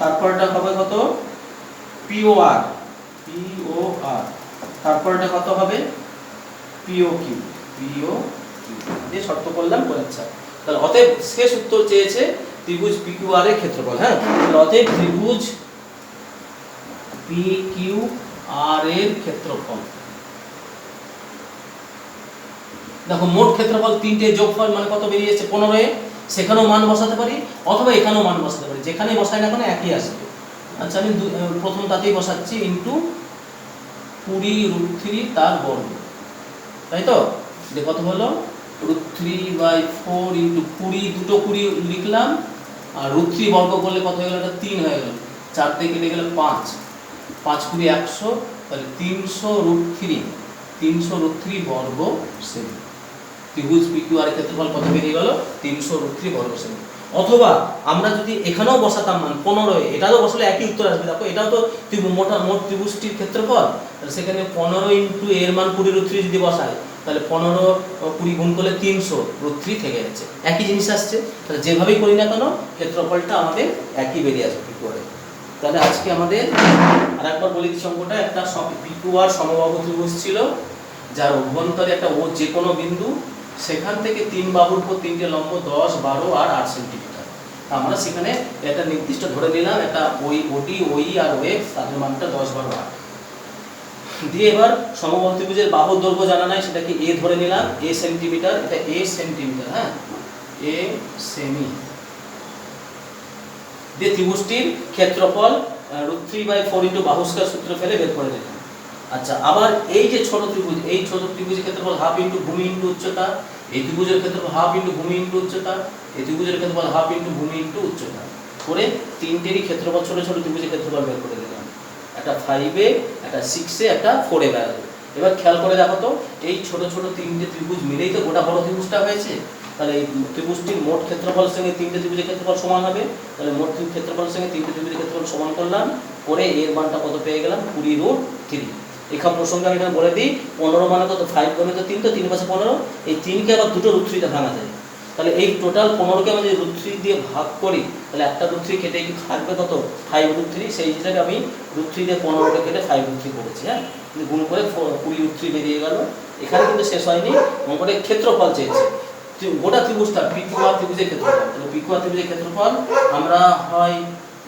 তারপরটা হবে কত? POR, তারপরটা কত হবে? POQ দিয়ে শর্ত করলাম বলে। আচ্ছা, তাহলে অতএব শেষ উত্তর চেয়েছে ত্রিভুজ PQR এর ক্ষেত্রফল। হ্যাঁ, তাহলে অতএব ত্রিভুজ PQR এর ক্ষেত্রফল। দেখো মোট ক্ষেত্রফল তিনটে যোগফল মানে কত বেরিয়েছে? 15। সেখানেও মান বসাতে পারি অথবা এখানেও মান বসাতে পারি, যেখানে বসাই না কেন একই আসবে। আচ্ছা, আমি প্রথম তাতেই বসাচ্ছি, ইনটু 20√3 তার বর্গ, তাই তো? দেখো কত হলো? √3/4 ইনটু 20, দুটো 20 লিখলাম, আর √3 বর্গ করলে কত হয়ে গেল? এটা 3 হয়ে গেল। 4 দিয়ে কেটে গেলে 5, 5 × 20 100, তাহলে 300√3 বর্গ সেমি। ত্রিভুজ PQR এর ক্ষেত্রফল কত বেরিয়ে গেল? 300√3 বর্গ সেমি। অথবা আমরা যদি এখানেও বসাতাম মান 15, এটাও বসালে একই উত্তর আসবে। দেখো এটাও তো মোট ত্রিভুজটির ক্ষেত্রফল, তাহলে সেখানে 15 ইনটু এর মান 20√3 যদি বসায়, তাহলে 15 20 গুণ করলে 300√3 থেকে যাচ্ছে, একই জিনিস আসছে। তাহলে যেভাবেই করি না কেন ক্ষেত্রফলটা আমাদের একই বেরিয়ে আসবে PQR এ। তাহলে আজকে আমাদের আরেকবার বলে দিচ্ছি অঙ্কটা। একটা PQR সমবাহু ত্রিভুজ ছিল, যার অভ্যন্তরে একটা ও যে কোনো বিন্দু, সেখান থেকে 3 বাহুর উপর 3টে লম্ব 10, 12 আর 8 সেন্টিমিটার। আমরা সেখানে একটা নির্দিষ্ট ধরে নিলাম, একটা OD, OE আর OF, তাদের মানটা 10, 12, 8 দিয়ে এবার সমবাহু ত্রিভুজের বাহুর দৈর্ঘ্য জানা নাই, সেটাকে A ধরে নিলাম, A সেন্টিমিটার, এটা A সেন্টিমিটার। হ্যাঁ, A সেমি দিয়ে ত্রিভুজটির ক্ষেত্রফল √3/4 ইনটু বাহু স্কয়ার সূত্র ফেলে বের করে নিলাম। আচ্ছা, আবার এই যে ছোট ত্রিভুজ, এই ছোট ত্রিভুজের ক্ষেত্রফল হাফ ইনটু ভূমি ইনটু উচ্চতা, এই ত্রিভুজের ক্ষেত্রফল হাফ ইনটু ভূমি ইনটু উচ্চতা, এই ত্রিভুজের ক্ষেত্রফল হাফ ইনটু ভূমি ইনটু উচ্চতা করে তিনটেরই ক্ষেত্রফল, ছোট ছোট ত্রিভুজের ক্ষেত্রফল বের করে দিলাম। একটা 5-এ, একটা 6-এ, একটা 4-এ বেরালো। এবার খেয়াল করে দেখো তো, এই ছোট ছোট তিনটে ত্রিভুজ মিলেই তো গোটা বড় ত্রিভুজটা হয়েছে। তাহলে এই ত্রিভুজটির মোট ক্ষেত্রফলের সঙ্গে তিনটে ত্রিভুজের ক্ষেত্রফল সমান হবে। তাহলে মোট ক্ষেত্রফলের সঙ্গে তিনটে ত্রিভুজের ক্ষেত্রফল সমান করলাম, করে এর মানটা কত পেয়ে গেলাম? 20√3। এখান প্রসঙ্গে আমি এখানে বলে দিই, 15 মানে কত? 5 গুণে তো 3, তো 3 পাশে 15, এই 3কে আবার দুটো √3 ভাঙা যায়। তাহলে এই টোটাল 15কে আমি যদি √3 দিয়ে ভাগ করি, তাহলে একটা √3 কেটে কি থাকবে কত? 5√3। সেই হিসাবে আমি √3 দিয়ে 15কে কেটে 5√3 করেছি। হ্যাঁ, গুণ করে 20√3 বেরিয়ে গেল। এখানে কিন্তু শেষ হয়নি, অঙ্কটার ক্ষেত্রফল চেয়েছে গোটা ত্রিভুজটা, PQR ত্রিভুজের ক্ষেত্রফল। তাহলে PQR ত্রিভুজের ক্ষেত্রফল আমরা হয়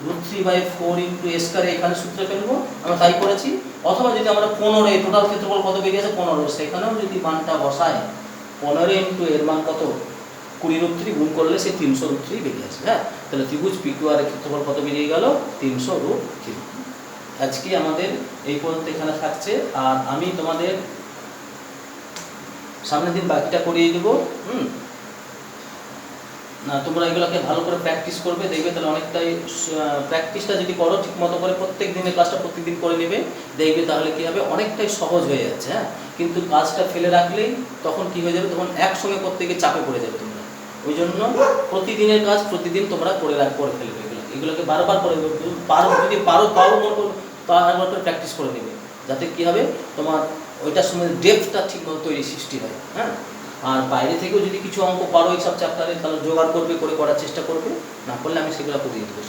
√3/4 ইন্টু এ স্কয়ার এখানে সূত্রে ফেলবো, আমরা তাই করেছি। অথবা যদি আমরা 15 টোটাল ক্ষেত্রফল কত বেরিয়ে আছে 15, সেখানেও যদি মানটা বসাই 15 ইন্টু এর মান কত 20√3 গুণ করলে সে 300√3 বেরিয়ে আসবে। হ্যাঁ, তাহলে ত্রিভুজ PQR এর ক্ষেত্রফল কত বেরিয়ে গেল 300√3। আজকে আমাদের এই পর্যন্ত এখানে থাকছে, আর আমি তোমাদের সামনের দিন বাকিটা করিয়ে দেবো। না, তোমরা এগুলোকে ভালো করে প্র্যাকটিস করবে, দেখবে তাহলে অনেকটাই প্র্যাকটিসটা যদি করো ঠিক মতো করে প্রত্যেক দিনের ক্লাসটা প্রত্যেকদিন করে নেবে, দেখবে তাহলে কী হবে অনেকটাই সহজ হয়ে যাচ্ছে। হ্যাঁ, কিন্তু কাজটা ফেলে রাখলেই তখন কি হয়ে যাবে, তখন একসঙ্গে করতে গিয়ে চাপে পড়ে যাবে তোমরা। ওই জন্য প্রতিদিনের কাজ প্রতিদিন তোমরা করে ফেলবে, এগুলোকে বারবার করে পারো, যদি পারো তাও মনে করো বারবার করে প্র্যাকটিস করে নেবে, যাতে কী হবে তোমার ওইটার সময় ডেপথটা ঠিকমতো তৈরি সৃষ্টি হয়। হ্যাঁ, আর বাইরে থেকেও যদি কিছু অঙ্ক পারো এইসব চ্যাপ্টারে তাহলে জোগাড় করবে, করে করার চেষ্টা করবে, না করলে আমি সেগুলো করিয়ে দেবো।